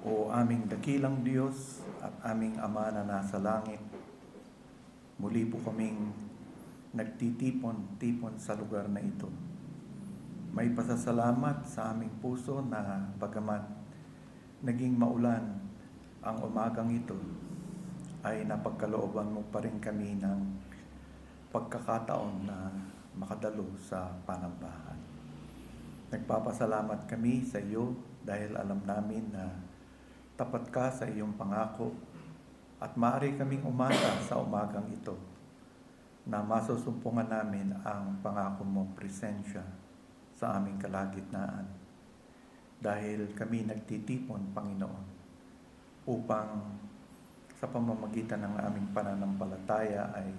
O aming dakilang Diyos at aming Ama na nasa langit, muli po kaming nagtitipon-tipon sa lugar na ito. May pasasalamat sa aming puso na bagamat naging maulan ang umagang ito, ay napagkalooban mo pa rin kami ng pagkakataon na makadalo sa panambahan. Nagpapasalamat kami sa iyo dahil alam namin na tapat ka sa iyong pangako at maaari kaming umasa sa umagang ito na masusumpungan namin ang pangako mong presensya sa aming kalagitnaan. Dahil kami nagtitipon, Panginoon, upang sa pamamagitan ng aming pananampalataya ay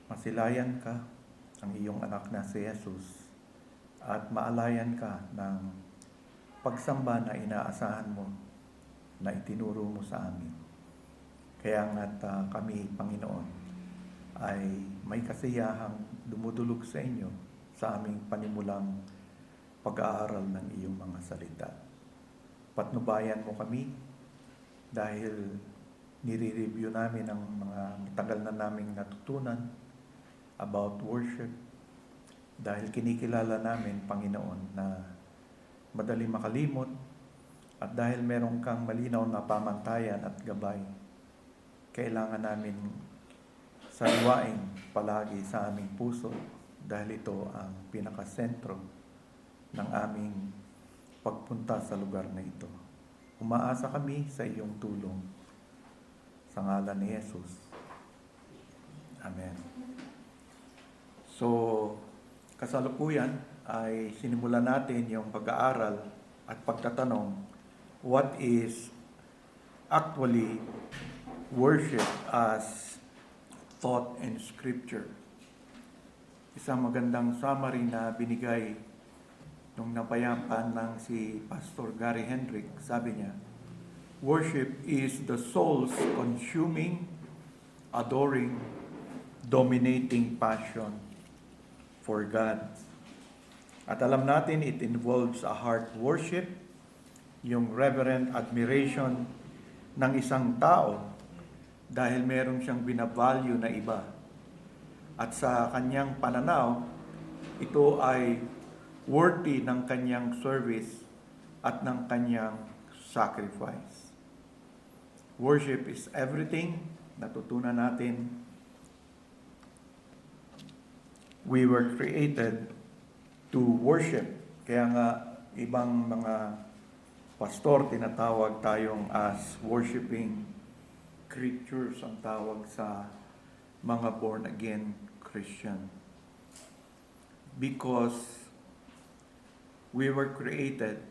masilayan ka ang iyong anak na si Jesus at maalayan ka ng pagsamba na inaasahan mo na itinuro mo sa amin. Kaya nga't kami, Panginoon, ay may kasiyahang dumudulog sa inyo sa aming panimulang pag-aaral ng iyong mga salita. Patnubayan mo kami dahil nire-review namin ang mga matagal na naming natutunan about worship. Dahil kinikilala namin, Panginoon, na madali makalimot at dahil meron kang malinaw na pamantayan at gabay, kailangan namin sariwain palagi sa aming puso dahil ito ang pinakasentro ng aming pagpunta sa lugar na ito. Umaasa kami sa iyong tulong sa ngalan ni Jesus. Amen. So, kasalukuyan ay sinimulan natin yung pag-aaral at pagtatanong, what is actually worship as taught in Scripture? Isang magandang summary na binigay nung napayapan ng si Pastor Gary Hendrick. Sabi niya, worship is the soul's consuming, adoring, dominating passion for God. At alam natin, it involves a heart worship, yung reverent admiration ng isang tao dahil meron siyang binavalue na iba. At sa kanyang pananaw, ito ay worthy ng kanyang service at ng kanyang sacrifice. Worship is everything. Natutunan natin, we were created to worship. Kaya nga, ibang mga pastor, tinatawag tayong as worshiping creatures ang tawag sa mga born-again Christian. Because we were created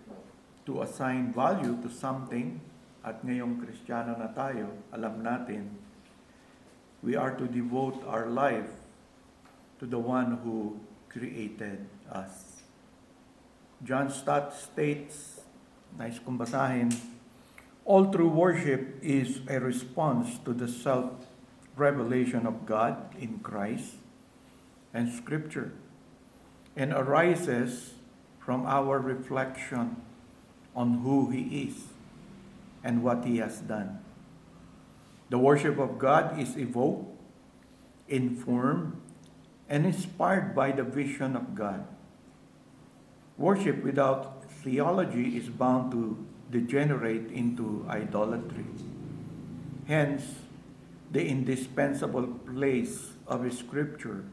to assign value to something, at ngayong Kristiyano na tayo, alam natin, we are to devote our life to the one who created us. John Stott states, nais kong basahin, all true worship is a response to the self-revelation of God in Christ and Scripture, and arises from our reflection on who He is and what He has done. The worship of God is evoked, informed, and inspired by the vision of God. Worship without theology is bound to degenerate into idolatry. Hence, the indispensable place of Scripture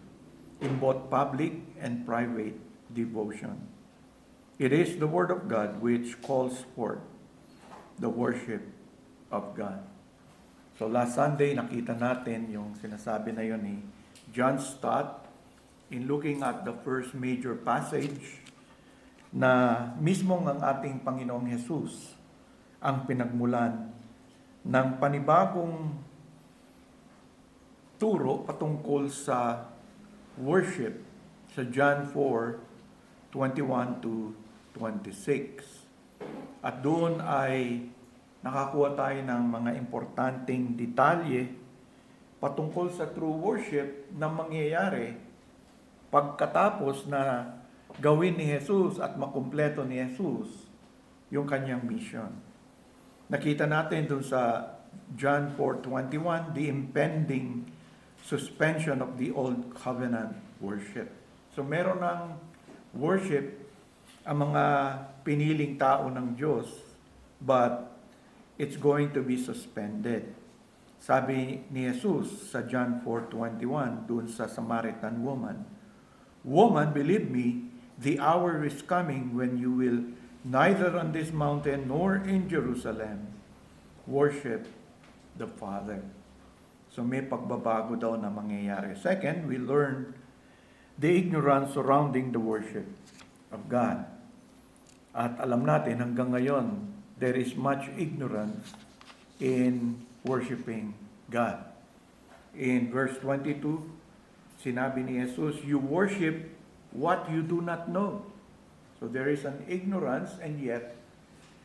in both public and private devotion. It is the Word of God which calls forth the worship of God. So last Sunday, nakita natin yung sinasabi na yun ni John Stott in looking at the first major passage na mismong ang ating Panginoong Jesus ang pinagmulan ng panibagong turo patungkol sa worship sa John 4:21 to 26. At doon ay nakakuha tayo ng mga importanteng detalye patungkol sa true worship na mangyayari pagkatapos na gawin ni Jesus at makumpleto ni Jesus yung kanyang mission. Nakita natin dun sa John 4:21, the impending suspension of the old covenant worship. So meron ng worship ang mga piniling tao ng Diyos, but it's going to be suspended. Sabi ni Jesus sa John 4:21 dun sa Samaritan woman, "Woman, believe me, the hour is coming when you will neither on this mountain nor in Jerusalem worship the Father." So may pagbabago daw na mangyayari. Second, we learn the ignorance surrounding the worship of God. At alam natin hanggang ngayon, there is much ignorance in worshiping God. In verse 22, sinabi ni Jesus, "You worship what you do not know." So there is an ignorance, and yet,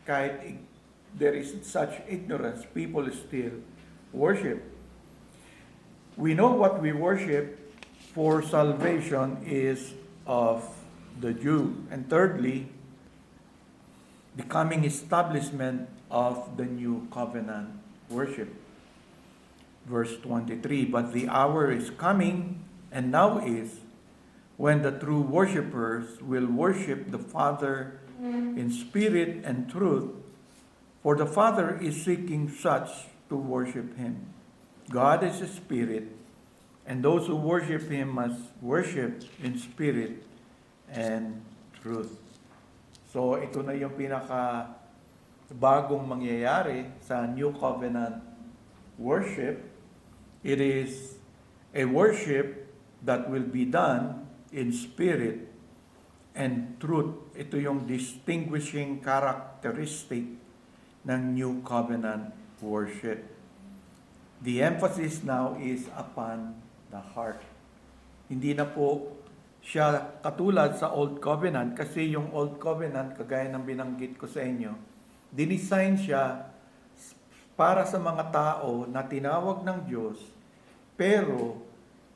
kahit there is such ignorance, people still worship. We know what we worship, for salvation is of the Jew. And thirdly, the coming establishment of the new covenant worship. Verse 23, "But the hour is coming, and now is, when the true worshipers will worship the Father in spirit and truth, for the Father is seeking such to worship Him. God is a spirit, and those who worship Him must worship in spirit and truth." So ito na yung pinaka bagong mangyayari sa New Covenant worship. It is a worship that will be done in spirit and truth. Ito yung distinguishing characteristic ng New Covenant worship. The emphasis now is upon the heart. Hindi na po siya katulad sa Old Covenant, kasi yung Old Covenant, kagaya ng binanggit ko sa inyo, dinisign siya para sa mga tao na tinawag ng Diyos, pero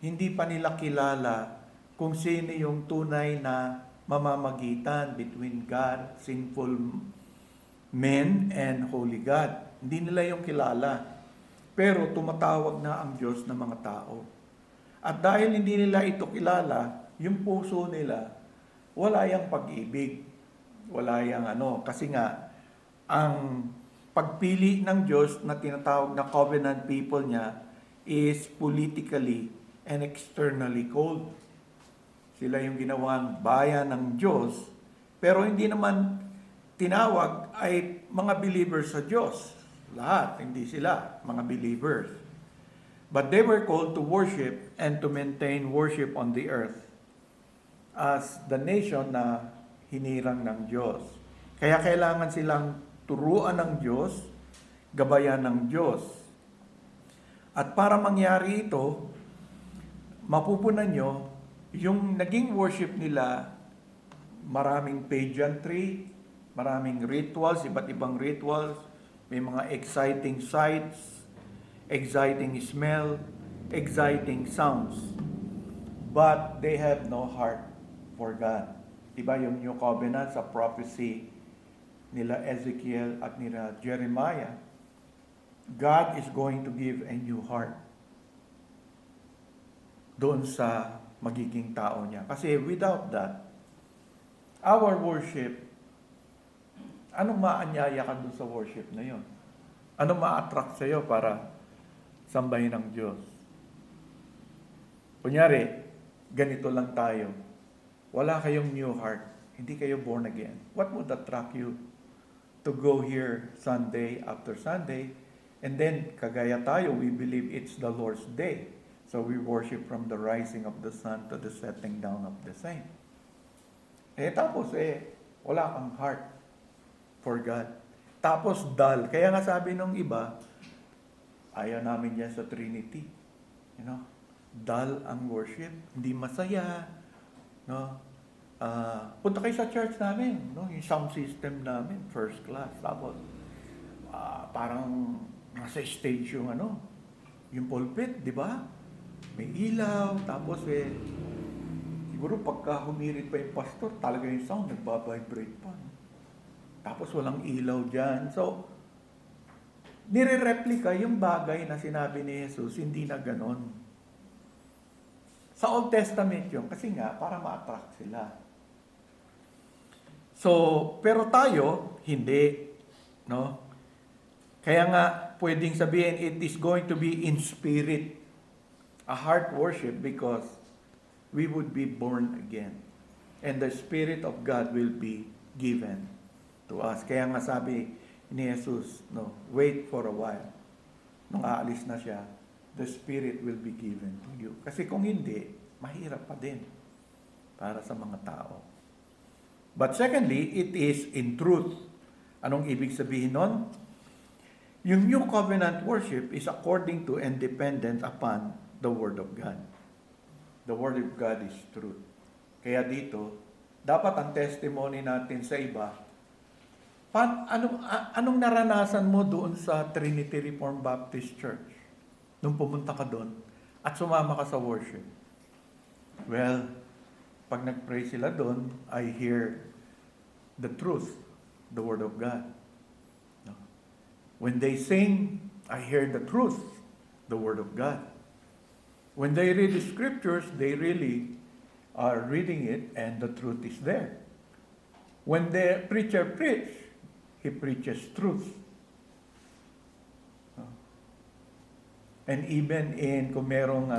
hindi pa nila kilala kung sino yung tunay na mamamagitan between God, sinful men, and holy God. Hindi nila yung kilala. Pero tumatawag na ang Diyos ng mga tao. At dahil hindi nila ito kilala, yung puso nila, wala yang pag-ibig. Wala yang kasi nga, ang pagpili ng Diyos na tinatawag na covenant people niya is politically and externally cold. Sila yung ginawang bayan ng Diyos, pero hindi naman tinawag ay mga believers sa Diyos. Lahat, hindi sila mga believers. But they were called to worship and to maintain worship on the earth as the nation na hinirang ng Diyos. Kaya kailangan silang turuan ng Diyos, gabayan ng Diyos. At para mangyari ito, mapupunan nyo, yung naging worship nila, maraming pageantry, maraming rituals, iba't ibang rituals, may mga exciting sights, exciting smell, exciting sounds. But they have no heart for God. Diba yung New Covenant sa prophecy nila Ezekiel at nila Jeremiah, God is going to give a new heart doon sa magiging tao niya. Kasi without that, our worship, anong maanyaya ka doon sa worship na yun? Anong ma-attract sa'yo para sambahin ng Diyos? Kunyari, ganito lang tayo. Wala kayong new heart. Hindi kayo born again. What would attract you to go here Sunday after Sunday? And then, kagaya tayo, we believe it's the Lord's day. So we worship from the rising of the sun to the setting down of the same. Tapos wala kang heart for God. Tapos dull. Kaya nga sabi nung iba, ayaw namin yan sa Trinity. Dull ang worship. Hindi masaya. Punta kayo sa church namin. Yung sound system namin, first class. Tapos, parang nasa stage yung yung pulpit, di ba? May ilaw, tapos siguro pagka humirit pa yung pastor, talaga yung sound nagbabibrate pa. Tapos walang ilaw dyan. So, nire-replica yung bagay na sinabi ni Jesus, hindi na ganon. Sa Old Testament yun, kasi nga, para ma-attract sila. So, pero tayo, hindi. No? Kaya nga, pwedeng sabihin, it is going to be in spirit. A heart worship because we would be born again. And the Spirit of God will be given to us. Kaya nga sabi ni Jesus, no, wait for a while. Nung aalis na siya, the Spirit will be given to you. Kasi kung hindi, mahirap pa din para sa mga tao. But secondly, it is in truth. Anong ibig sabihin nun? Yung New Covenant worship is according to and dependent upon the Word of God. The Word of God is truth. Kaya dito, dapat ang testimony natin sa iba, anong naranasan mo doon sa Trinity Reformed Baptist Church? Nung pumunta ka doon at sumama ka sa worship. Well, pag nag-pray sila doon, I hear the truth, the Word of God. When they sing, I hear the truth, the Word of God. When they read the scriptures, they really are reading it and the truth is there. When the preacher preaches, he preaches truth. And even in, kung merong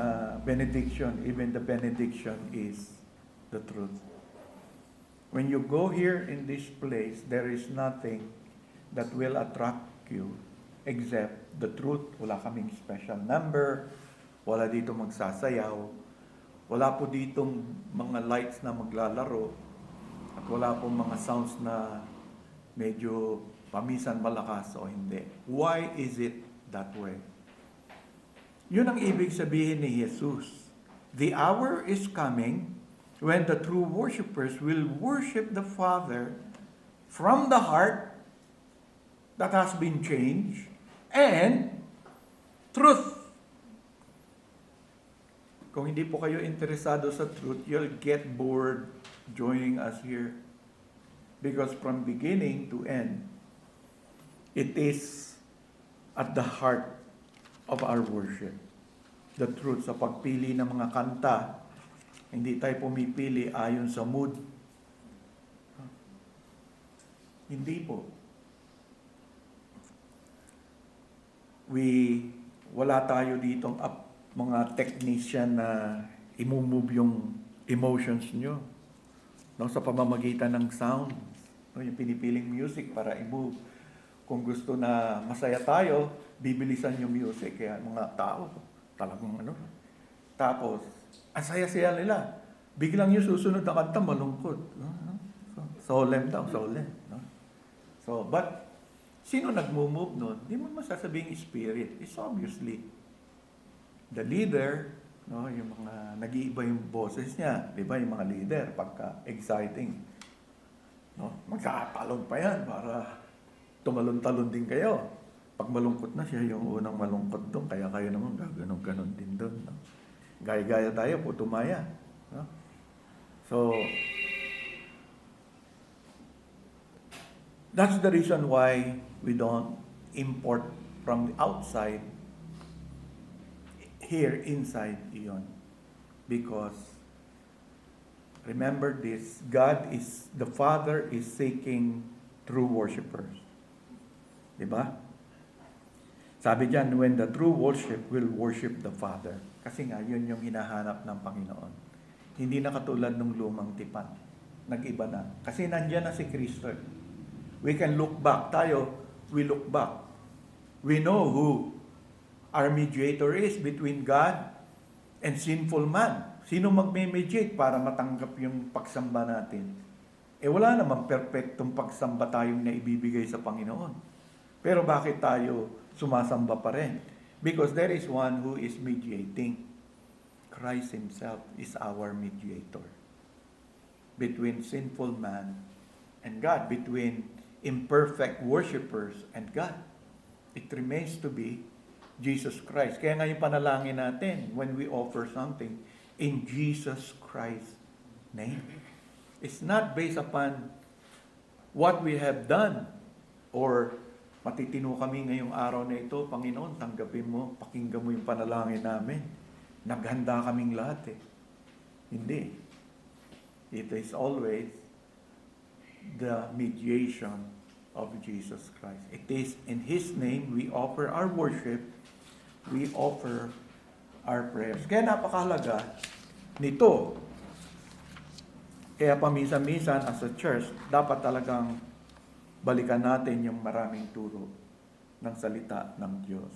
benediction, even the benediction is the truth. When you go here in this place, there is nothing that will attract you except the truth. Wala kaming special number, wala dito magsasayaw, wala po ditong mga lights na maglalaro, at wala po mga sounds na medyo pamisan malakas o hindi. Why is it that way? Yun ang ibig sabihin ni Jesus. The hour is coming when the true worshipers will worship the Father from the heart that has been changed and truth. Kung hindi po kayo interesado sa truth, you'll get bored joining us here. Because from beginning to end, it is at the heart of our worship. The truth. Sa pagpili ng mga kanta, hindi tayo pumipili ayon sa mood. Hindi po. Wala tayo ditong mga technician na imumove yung emotions nyo, no, sa pamamagitan ng sound, no, yung pinipiling music para i-move. Kung gusto na masaya tayo, bibilisan yung music, kaya mga tao talagang tapos ang saya-saya nila, biglang yung susunod na kanta malungkot, no? Solemn daw, solemn, no? So, but sino nagmo-move nun? Di mo masasabing spirit. It's obviously the leader, no, yung mga nag-iiba yung boses niya, di ba, yung mga leader pagka exciting, no, magkakatalon pa yan para tumalon-talon din kayo. Pag malungkot na siya, yung unang malungkot doon, kaya kayo naman gaganon-ganon din doon, no? Gaya-gaya tayo po, tumaya, no? So that's the reason why we don't import from the outside here inside iyon. Because remember this, the Father is seeking true worshipers. Diba? Sabi diyan, when the true worship will worship the Father. Kasi nga, yun yung hinahanap ng Panginoon. Hindi na katulad ng lumang tipan. Nag-iba na. Kasi nandiyan na si Kristo. We can look back. We look back. We know who our mediator is between God and sinful man. Sino magme-mediate para matanggap yung pagsamba natin? Wala namang perfectong pagsamba tayong naibibigay sa Panginoon. Pero bakit tayo sumasamba pa rin? Because there is one who is mediating. Christ Himself is our mediator. Between sinful man and God. Between imperfect worshipers and God. It remains to be Jesus Christ. Kaya nga yung panalangin natin when we offer something in Jesus Christ's name. It's not based upon what we have done or matitino kami ngayong araw na ito, Panginoon, tanggapin mo, pakinggan mo yung panalangin namin. Naghanda kaming lahat eh. Hindi. It is always the mediation of Jesus Christ. It is in His name we offer our worship, we offer our prayers. Kaya napakahalaga nito. Kaya paminsan-minsan as a church, dapat talagang balikan natin yung maraming turo ng salita ng Diyos.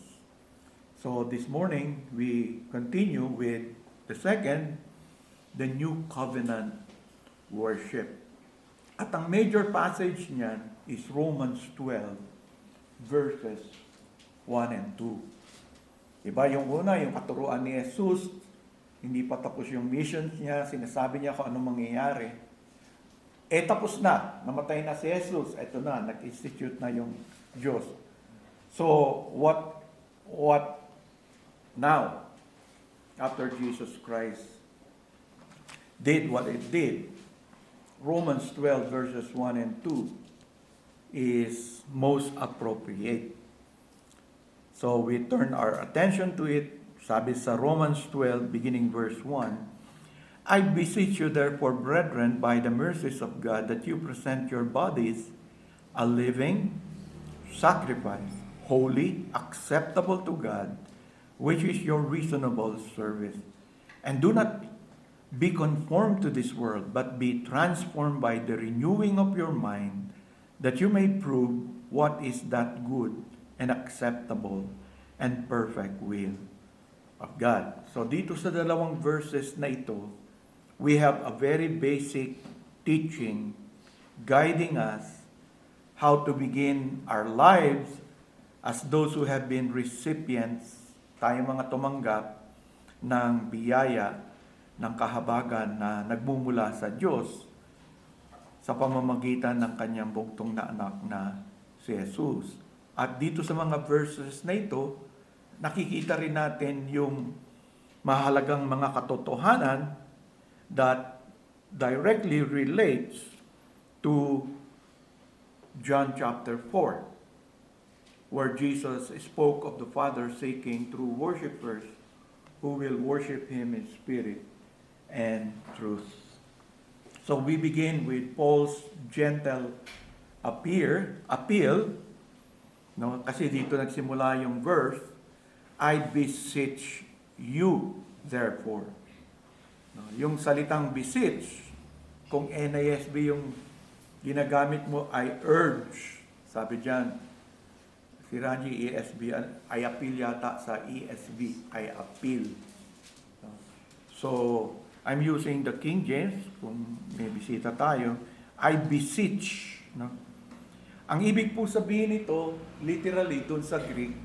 So this morning, we continue with the second, the New Covenant worship. At ang major passage niyan is Romans 12, verses 1 and 2. Diba, yung una, yung katuruan ni Jesus, hindi pa tapos yung mission niya, sinasabi niya kung anong mangyayari. Tapos na, namatay na si Jesus, eto na, nag-institute na yung Diyos. So, what now? After Jesus Christ did what it did, Romans 12 verses 1 and 2 is most appropriate. So we turn our attention to it. Sabi sa Romans 12 beginning verse 1, I beseech you therefore, brethren, by the mercies of God, that you present your bodies a living sacrifice, holy, acceptable to God, which is your reasonable service. And do not be conformed to this world, but be transformed by the renewing of your mind, that you may prove what is that good and acceptable and perfect will of God. So dito sa dalawang verses na ito, we have a very basic teaching guiding us how to begin our lives as those who have been recipients, tayo mga tumanggap ng biyaya ng kahabagan na nagmumula sa Diyos sa pamamagitan ng kanyang bugtong na anak na si Jesus. At dito sa mga verses na ito, nakikita rin natin yung mahalagang mga katotohanan that directly relates to John chapter 4, where Jesus spoke of the Father seeking true worshipers who will worship Him in spirit and truth. So we begin with Paul's gentle appeal, no? Kasi dito nagsimula yung verse, I beseech you, therefore. No? Yung salitang beseech, kung NASB yung ginagamit mo, I urge. Sabi dyan, si Ranji ESB, I appeal yata sa ESV, I appeal. So, I'm using the King James, kung may bisita tayo, I beseech. No? Ang ibig po sabihin nito, literally, dun sa Greek,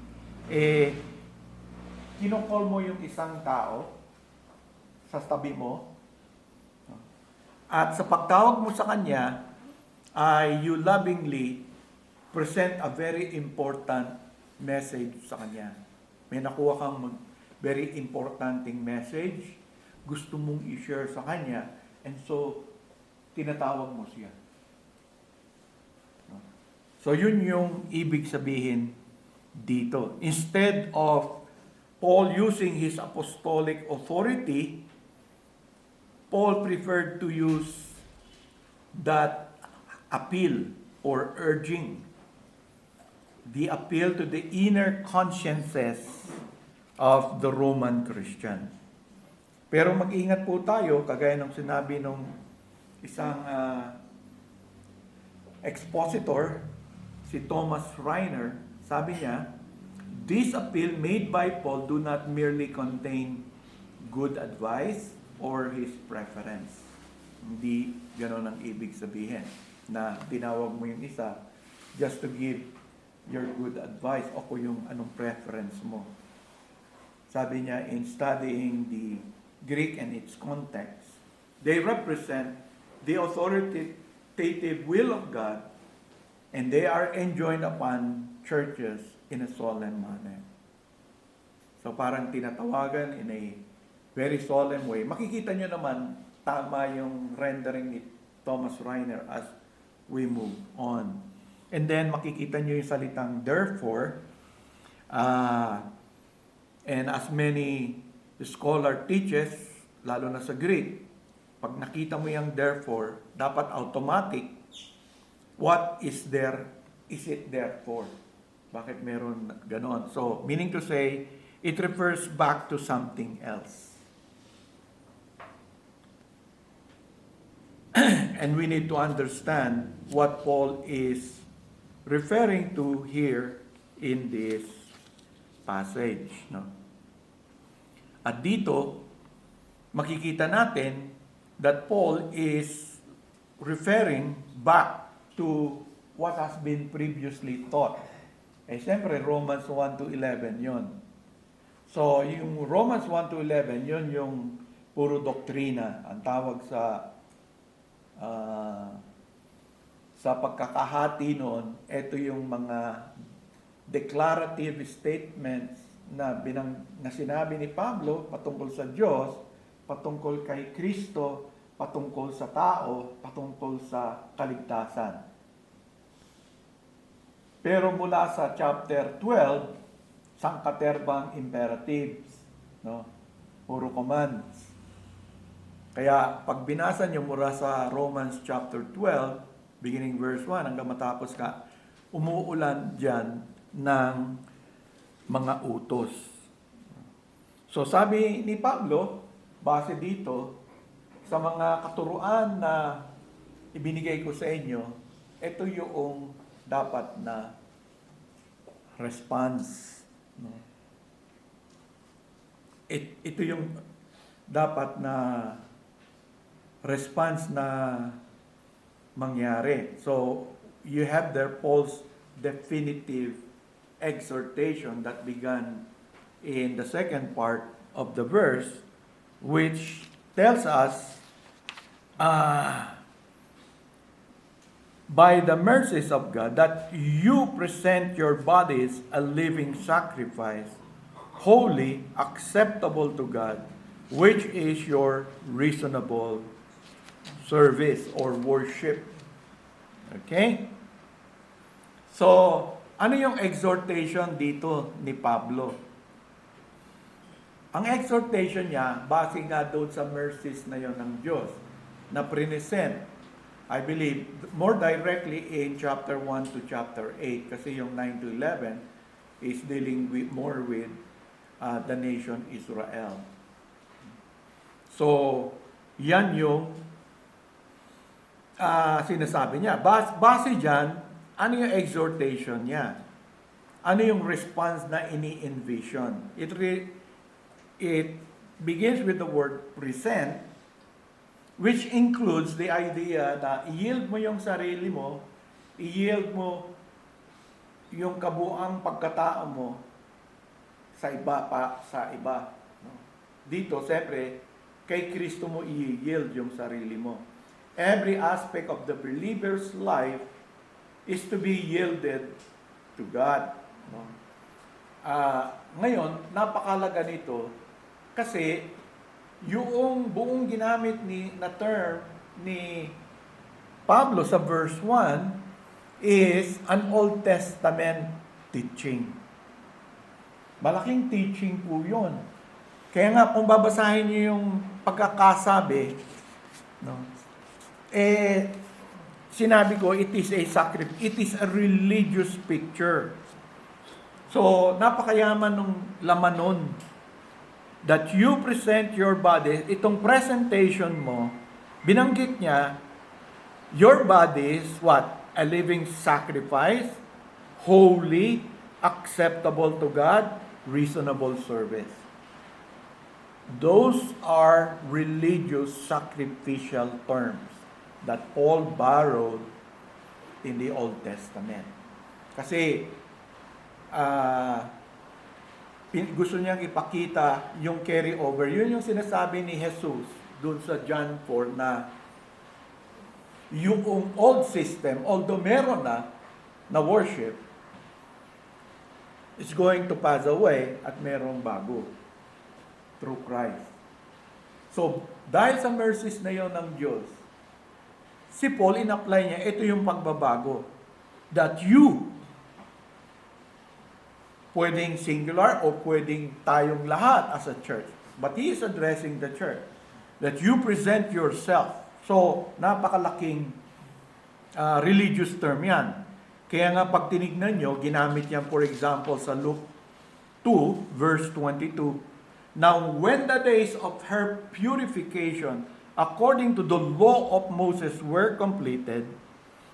kinokol mo yung isang tao sa tabi mo, at sa pagtawag mo sa kanya, ay you lovingly present a very important message sa kanya. May nakuha kang very importanting message, gusto mong i-share sa kanya, and so, tinatawag mo siya. So, yun yung ibig sabihin dito. Instead of Paul using his apostolic authority, Paul preferred to use that appeal or urging. The appeal to the inner consciences of the Roman Christians. Pero mag-ingat po tayo, kagaya ng sinabi ng isang expositor, si Thomas Reiner, sabi niya, this appeal made by Paul do not merely contain good advice or his preference. Hindi gano'n ang ibig sabihin na tinawag mo yung isa just to give your good advice o kung yung anong preference mo. Sabi niya, in studying the Greek and its context, they represent the authoritative will of God, and they are enjoined upon churches in a solemn manner. So parang tinatawagan in a very solemn way. Makikita nyo naman, tama yung rendering ni Thomas Reiner as we move on. And then makikita nyo yung salitang therefore. And as many scholar teaches, lalo na sa Greek, pag nakita mo yung therefore, dapat automatic, what is there, is it there for? Bakit meron ganon? So, meaning to say, it refers back to something else. And we need to understand what Paul is referring to here in this passage. No? At dito, makikita natin that Paul is referring back to what has been previously taught. Eh, siyempre, Romans 1 to 11 yon. So, yung Romans 1 to 11, yon yung puro doktrina. Ang tawag sa pagkakahati noon, ito yung mga declarative statements na sinabi ni Pablo patungkol sa Diyos, patungkol kay Kristo, patungkol sa tao, patungkol sa kaligtasan. Pero mula sa chapter 12, sangkaterbang imperatives, no? Puro commands. Kaya pag binasa nyo mula sa Romans chapter 12, beginning verse 1, hanggang matapos ka, umuulan dyan ng mga utos. So sabi ni Pablo, base dito, sa mga katuruan na ibinigay ko sa inyo, ito yung dapat na response. No? Ito yung dapat na response na mangyari. So, you have there Paul's definitive exhortation that began in the second part of the verse, which tells us, by the mercies of God, that you present your bodies a living sacrifice, holy, acceptable to God, which is your reasonable service or worship. Okay? So, ano yung exhortation dito ni Pablo? Ang exhortation niya, base nga doon sa mercies na yon ng Diyos, na present, I believe, more directly in chapter 1 to chapter 8, kasi yung 9 to 11 is dealing more with the nation Israel. So, yan yung sinasabi niya. Base dyan, ano yung exhortation niya? Ano yung response na ini-envision? It begins with the word present, which includes the idea na i-yield mo yung sarili mo, i-yield mo yung kabuang pagkatao mo sa iba. Dito, siyempre, kay Kristo mo i-yield yung sarili mo. Every aspect of the believer's life is to be yielded to God. No? Ngayon, napakalaga nito kasi yung buong ginamit na term ni Pablo sa verse 1 is an Old Testament teaching. Malaking teaching po yun. Kaya nga, kung babasahin niyo yung pagkakasabi, no, sinabi ko, it is a sacrifice. It is a religious picture. So, napakayaman nung laman nun. That you present your body, itong presentation mo, binanggit niya, your body is what? A living sacrifice, holy, acceptable to God, reasonable service. Those are religious sacrificial terms that Paul borrowed in the Old Testament. Kasi gusto niyang ipakita yung carry over. Yun yung sinasabi ni Jesus dun sa John 4 na yung old system, although meron na worship, is going to pass away at merong bago through Christ. So, dahil sa mercies na yon ng Diyos, si Paul in-apply niya, ito yung pagbabago. that you, pwedeng singular o pwedeng tayong lahat as a church. But he is addressing the church. That you present yourself. So, napakalaking religious term yan. Kaya nga pag tinignan nyo, ginamit yan for example sa Luke 2 verse 22. Now, when the days of her purification according to the law of Moses were completed,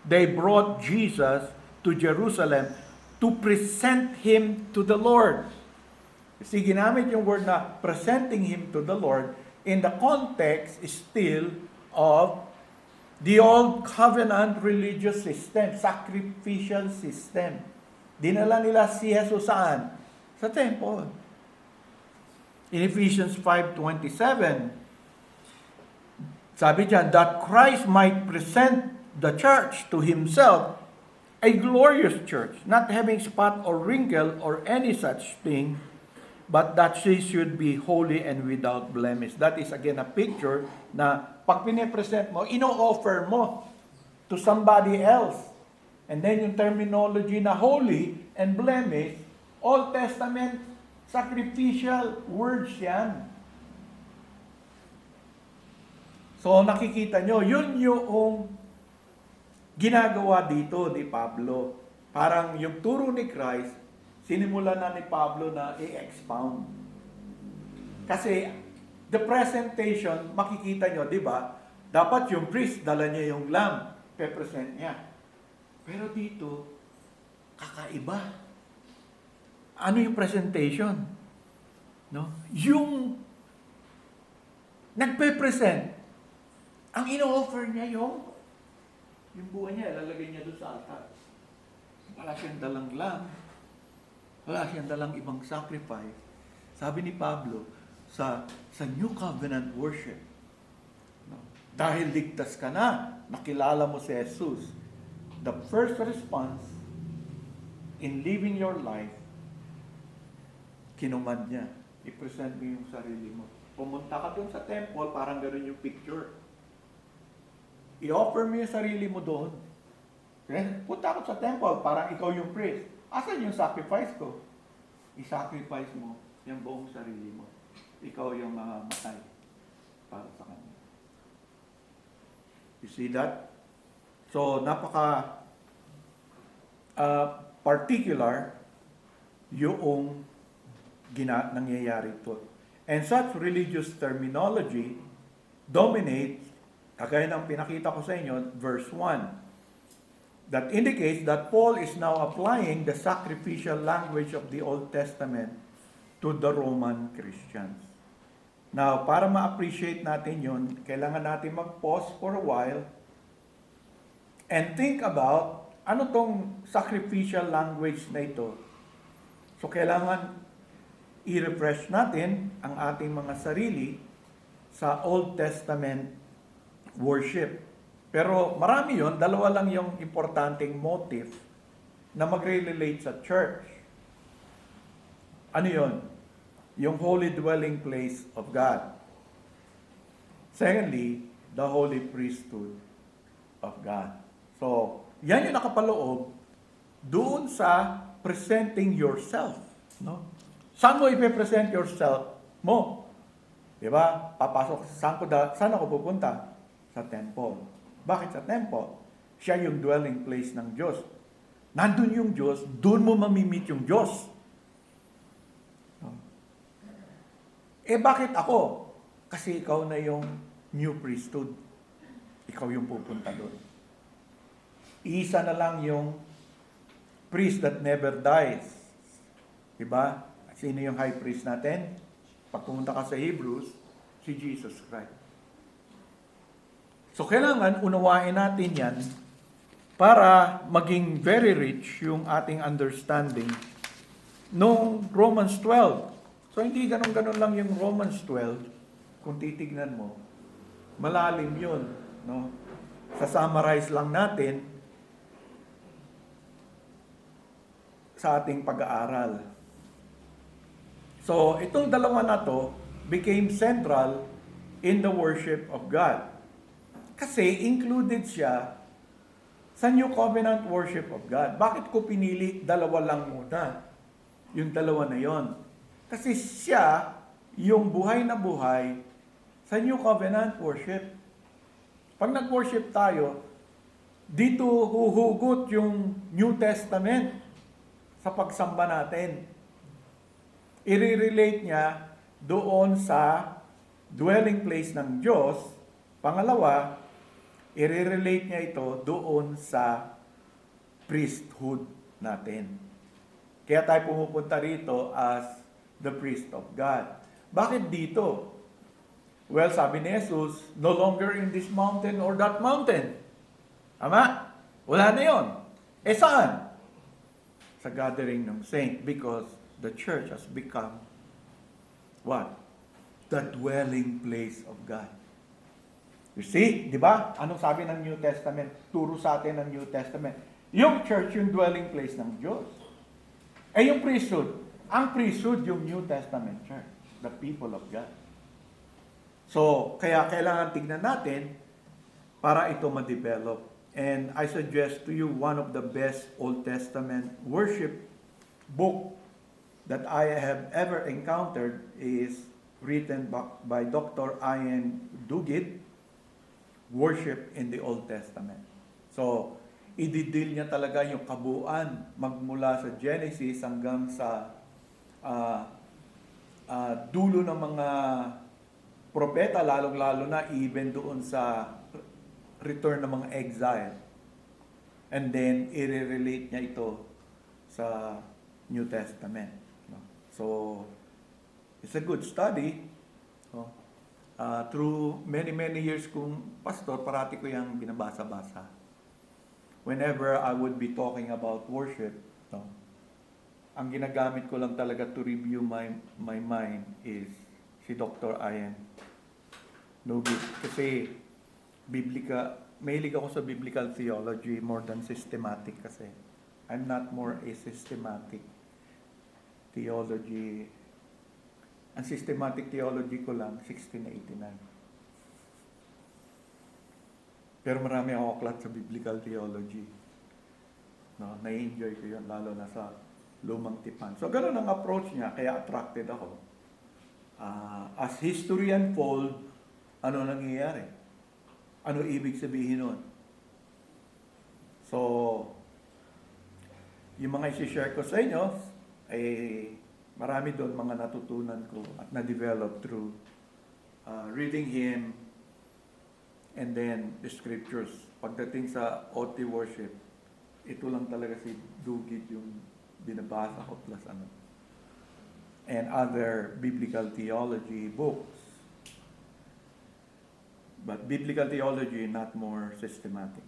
they brought Jesus to Jerusalem to present him to the Lord. Kasi ginamit yung word na presenting him to the Lord in the context still of the old covenant religious system, sacrificial system. Dinala nila si Jesus saan? Sa temple. In Ephesians 5:27, sabi diyan, that Christ might present the church to himself, a glorious church, not having spot or wrinkle or any such thing, but that she should be holy and without blemish. That is again a picture na pag pinipresent mo, ino-offer mo to somebody else. And then yung terminology na holy and blemish, Old Testament sacrificial words yan. So nakikita nyo, yun yung ginagawa dito ni Pablo. Parang yung turo ni Christ, sinimula na ni Pablo na i-expound. Kasi the presentation, makikita nyo, di ba? Dapat yung priest, dala niya yung lamb, pe-present niya. Pero dito, kakaiba. Ano yung presentation? No? Yung nagpe-present, ang ino-offer niya yung buhay niya, lalagay niya doon sa altar. Wala siyang dalang lamb. Wala siyang dalang ibang sacrifice. Sabi ni Pablo, sa New Covenant worship, no? Dahil ligtas ka na, nakilala mo si Jesus, the first response in living your life, kinumand niya. I-present mo yung sarili mo. Pumunta ka doon sa temple, parang gano'n yung picture. I-offer mo yung sarili mo doon. Okay? Punta ako sa temple, parang ikaw yung priest. Asan yung sacrifice ko? I-sacrifice mo yung buong sarili mo. Ikaw yung mamamatay para sa kanya. You see that? So, napaka particular yung nangyayari ito. And such religious terminology dominates, kagaya ng pinakita ko sa inyo, verse 1. That indicates that Paul is now applying the sacrificial language of the Old Testament to the Roman Christians. Now, para ma-appreciate natin yun, kailangan natin mag-pause for a while and think about ano tong sacrificial language na ito. So, kailangan i-refresh natin ang ating mga sarili sa Old Testament worship. Pero marami yon, dalawa lang yung importanteng motive na magre-relate sa church. Ano yon? Yung holy dwelling place of God. Secondly, the holy priesthood of God. So, yan yung nakapaloob doon sa presenting yourself. No? Saan mo ipe-present yourself mo? Diba? Papasok, saan ako pupunta? Sa temple. Bakit sa temple? Siya yung dwelling place ng Diyos. Nandun yung Diyos, doon mo mamimit yung Diyos. Bakit ako? Kasi ikaw na yung new priesthood. Ikaw yung pupunta doon. Isa na lang yung priest that never dies. Diba? Sino yung high priest natin? Pag pumunta ka sa Hebrews, si Jesus Christ. So, kailangan unawain natin yan para maging very rich yung ating understanding nung Romans 12. So, hindi ganun-ganun lang yung Romans 12. Kung titignan mo, malalim yun. No? Sa-summarize lang natin sa ating pag-aaral. So, itong dalawa na to became central in the worship of God. Kasi included siya Sa New Covenant worship of God. Bakit ko pinili dalawa lang muna? Yung dalawa na yon. Kasi siya, yung buhay na buhay, sa New Covenant worship. Pag nag-worship tayo, dito huhugot yung New Testament sa pagsamba natin. I-relate niya doon sa dwelling place ng Diyos. Pangalawa, i-relate niya ito doon sa priesthood natin. Kaya tayo pumupunta rito as the priest of God. Bakit dito? Well, sabi ni Jesus, no longer in this mountain or that mountain. Tama? Wala na yon. Saan? Sa gathering ng saint, because the church has become what? The dwelling place of God. You see, di ba? Anong sabi ng New Testament? Turo sa atin ng New Testament. Yung church, yung dwelling place ng Diyos. Yung priesthood. Ang priesthood, yung New Testament church. The people of God. So, kaya kailangan tignan natin para ito ma-develop. And I suggest to you one of the best Old Testament worship book that I have ever encountered is written by Dr. Ian Duguid, Worship in the Old Testament. So, ididil niya talaga yung kabuuan magmula sa Genesis hanggang sa dulo ng mga propeta, lalong-lalo na even doon sa return ng mga exile. And then, i-relate niya ito sa New Testament. So, it's a good study. Through many years kong pastor, parati ko yung binabasa-basa. Whenever I would be talking about worship, ang ginagamit ko lang talaga to review my mind is si Dr. Ian Duguid. Kasi mahilig ako sa biblical theology more than systematic kasi. I'm not more a systematic theology. Ang systematic theology ko lang, 1689. Pero marami ako aklat sa biblical theology. Na-enjoy ko yun, lalo na sa lumang tipan. So, ganun ang approach niya, kaya attracted ako. As history unfold, ano nangyayari? Ano ibig sabihin nun? So, yung mga isi-share ko sa inyo, marami doon mga natutunan ko at na-develop through reading him and then the scriptures. Pagdating sa OT worship, ito lang talaga si Duguid yung binabasa ko plus ano. And other biblical theology books. But biblical theology not more systematic.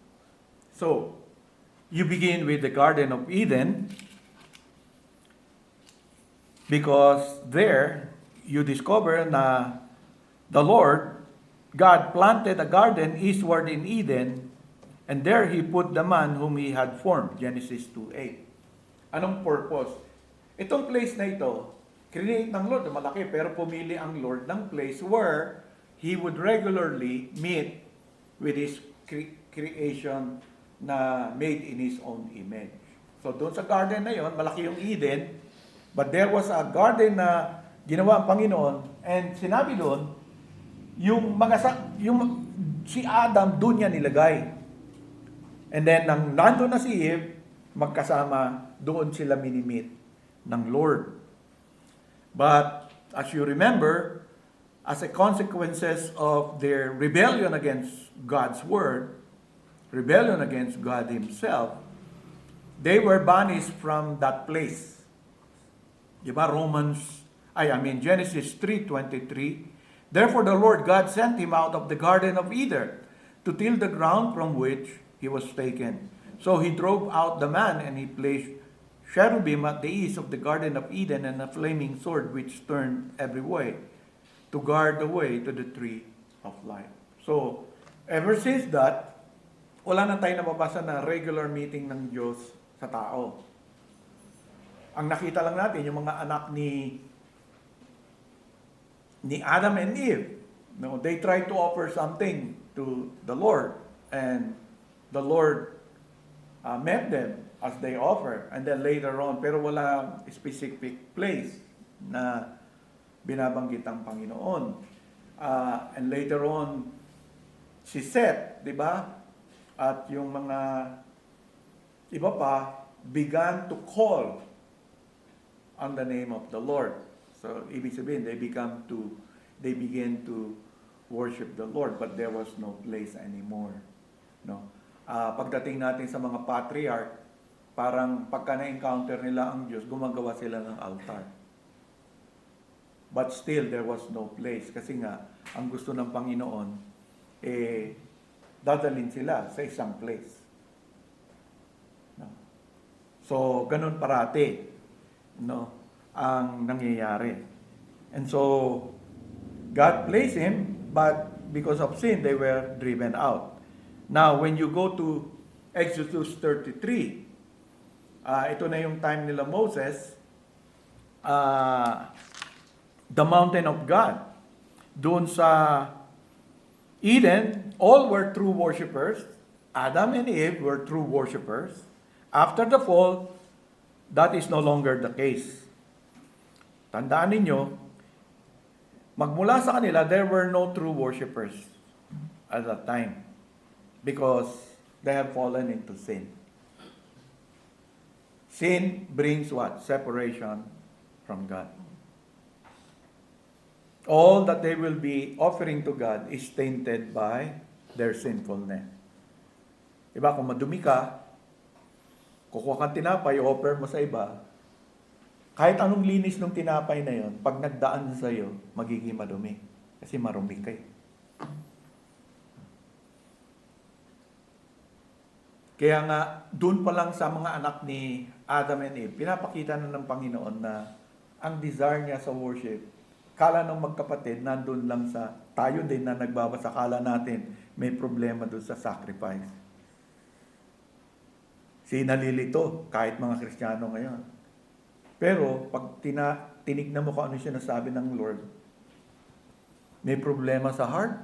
So, you begin with the Garden of Eden because there you discover na the Lord God planted a garden eastward in Eden, and there He put the man whom He had formed. Genesis 2:8. Anong purpose? Itong place na ito, create ng Lord, malaki, pero pumili ang Lord ng place where He would regularly meet with His creation na made in His own image. So doon sa garden na yon, malaki yung Eden, but there was a garden na ginawa ang Panginoon, and sinabi doon, yung si Adam doon niya nilagay. And then nang nandun na si Eve, magkasama doon sila minimit ng Lord. But as you remember, as a consequences of their rebellion against God's word, rebellion against God Himself, they were banished from that place. Diba? Genesis 3:23. Therefore the Lord God sent him out of the Garden of Eden to till the ground from which he was taken. So he drove out the man, and he placed cherubim at the east of the Garden of Eden, and a flaming sword which turned every way to guard the way to the tree of life. So, ever since that, wala na tayo nababasa na regular meeting ng Diyos sa tao. Ang nakita lang natin, yung mga anak ni Adam and Eve. No, they tried to offer something to the Lord, and the Lord met them as they offer. And then later on, pero wala specific place na binabanggit ang Panginoon. And later on, si Seth, di ba? At yung mga iba pa, began to call on the name of the Lord. So, ibig sabihin, they begin to worship the Lord, but there was no place anymore. No? Pagdating natin sa mga patriarch, parang pagka na-encounter nila ang Diyos, gumagawa sila ng altar. But still, there was no place. Kasi nga, ang gusto ng Panginoon, dadalhin sila sa isang place. No? So, ganun parati, no, ang nangyayari. And so, God placed him, but because of sin, they were driven out. Now, when you go to Exodus 33, ito na yung time nila Moses, the mountain of God. Doon sa Eden, all were true worshipers. Adam and Eve were true worshipers. After the fall, that is no longer the case. Tandaan ninyo, magmula sa kanila, there were no true worshipers at that time because they have fallen into sin. Sin brings what? Separation from God. All that they will be offering to God is tainted by their sinfulness. Diba, kung madumi ka, kukuha kang tinapay, offer mo sa iba, kahit anong linis ng tinapay na yon, pag nagdaan sa iyo, magiging madumi. Kasi marumi ka eh. Kaya nga, doon pa lang sa mga anak ni Adam and Eve, pinapakita na ng Panginoon na ang desire niya sa worship, kala ng magkapatid, nandun lang sa tayo din na nagbabasa, kala natin may problema doon sa sacrifice. Nalilito, kahit mga Kristiyano ngayon. Pero, pag tinignan mo kung ano siya nasabi ng Lord, may problema sa heart.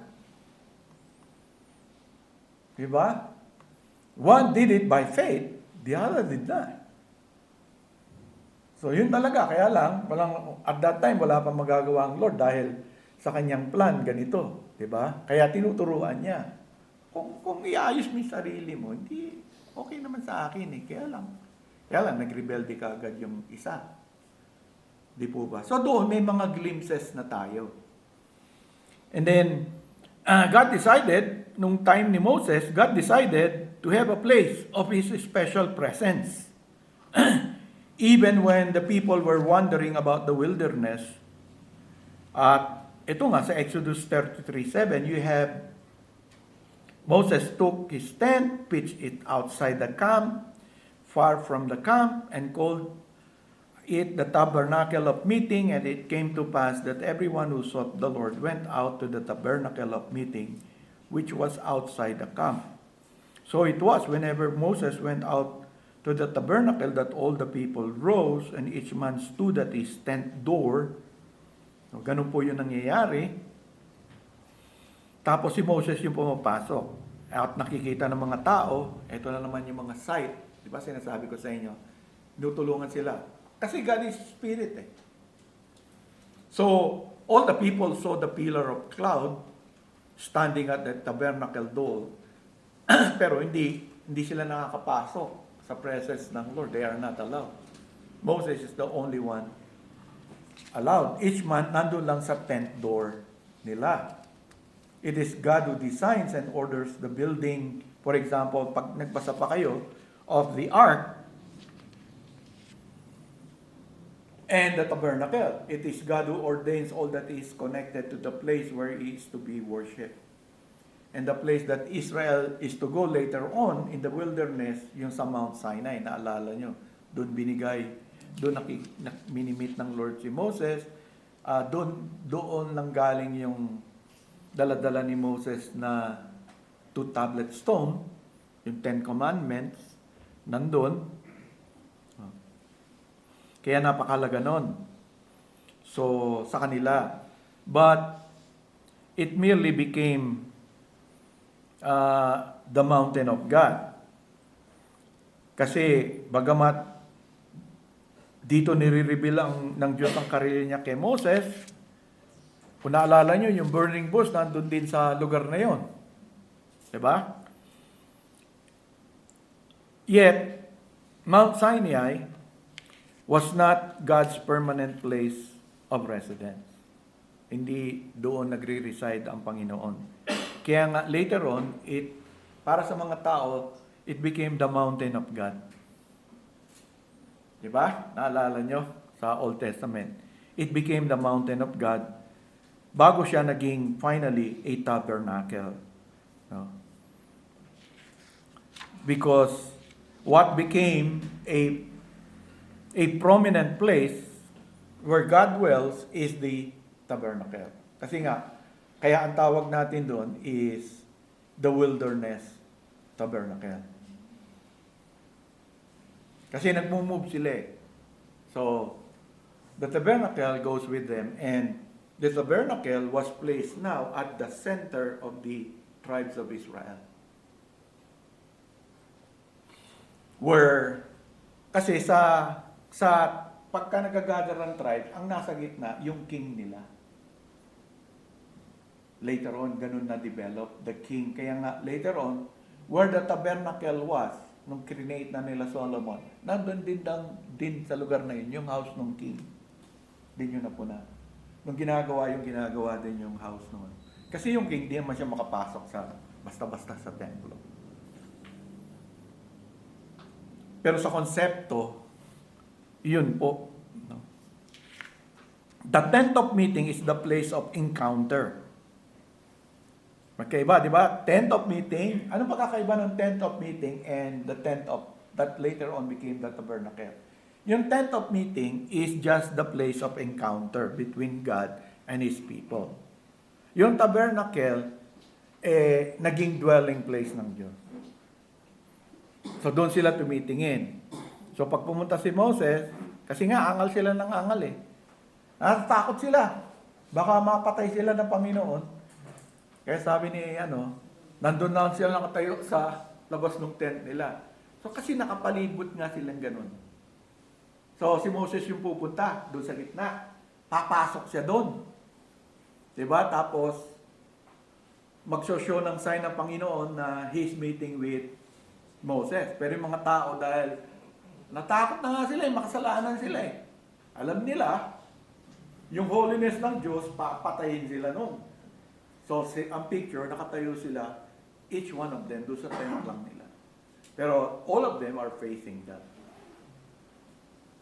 Diba? One did it by faith, the other did not. So, yun talaga. Kaya lang, at that time, wala pa magagawa ang Lord dahil sa kanyang plan, ganito. Diba? Kaya tinuturuan niya. Kung iayos mo yung sarili mo, hindi, okay naman sa akin eh. Kaya lang, nag-rebelde ka agad yung isa. Di po ba? So, doon may mga glimpses na tayo. And then, God decided, nung time ni Moses, God decided to have a place of His special presence. Even when the people were wandering about the wilderness, at ito nga sa Exodus 33:7, you have Moses took his tent, pitched it outside the camp, far from the camp, and called it the tabernacle of meeting. And it came to pass that everyone who sought the Lord went out to the tabernacle of meeting, which was outside the camp. So it was whenever Moses went out to the tabernacle that all the people rose and each man stood at his tent door. So, ganun po yung nangyayari. Tapos si Moses yung pumapasok. At nakikita ng mga tao, ito na naman yung mga sight. Di ba sinasabi ko sa inyo? Tinutulungan sila. Kasi God is spirit eh. So, all the people saw the pillar of cloud standing at the tabernacle door. Pero hindi sila nakakapasok sa presence ng Lord. They are not allowed. Moses is the only one allowed. Each man nandun lang sa tent door nila. It is God who designs and orders the building. For example, pag nagbasa pa kayo of the ark and the tabernacle, it is God who ordains all that is connected to the place where He is to be worshipped. And the place that Israel is to go later on in the wilderness, yung sa Mount Sinai, naalala nyo, doon minimit ng Lord si Moses, doon lang galing yung dala-dala ni Moses na 2 tablet stone, yung 10 commandments, nandun. Kaya napakalaga nun. So, sa kanila. But, it merely became the mountain of God. Kasi bagamat dito nire-reveal ng Diyos ang karili niya kay Moses, kung naalala nyo, yung burning bush nandun din sa lugar na yon. Diba? Yet, Mount Sinai was not God's permanent place of residence. Hindi doon nagre-reside ang Panginoon. Kaya nga later on, para sa mga tao, it became the mountain of God. Diba? Naalala nyo sa Old Testament. It became the mountain of God bago siya naging finally a tabernacle. No? Because what became a prominent place where God dwells is the tabernacle. Kasi nga, kaya ang tawag natin doon is the wilderness tabernacle. Kasi nagmumove sila eh. So, the tabernacle goes with them, and the tabernacle was placed now at the center of the tribes of Israel. Kasi sa pagka nagagather ang tribe, ang nasa gitna, yung king nila. Later on, ganun na develop the king. Kaya nga, later on, where the tabernacle was, nung create na nila Solomon, nandun din sa lugar na yun, yung house ng king. Din yun na po na. Nung ginagawa din yung house noon. Kasi yung king, di naman siya makapasok sa basta-basta sa templo. Pero sa konsepto, yun po. No? The tent of meeting is the place of encounter. Magkaiba, di ba? Tent of meeting. Anong pagkakaiba ng tent of meeting and the tent of that later on became the tabernacle? Yung tent of meeting is just the place of encounter between God and His people. Yung tabernacle, naging dwelling place ng Diyos. So doon sila tumitingin. So pag pumunta si Moses, kasi nga angal sila ng angal eh. Natatakot sila. Baka mapatay sila ng Panginoon. Kaya sabi ni nandun na sila nakatayo sa labas ng tent nila. So kasi nakapalibot nga silang ganun. So si Moses yung pupunta doon sa gitna. Papasok siya doon. Diba? Tapos magsoshow ng sign ng Panginoon na he's meeting with Moses. Pero yung mga tao dahil natakot na nga sila, makasalanan sila eh. Alam nila, yung holiness ng Diyos, papatayin sila noon. So, ang picture, nakatayo sila, each one of them, doon sa tent lang nila. Pero, all of them are facing that.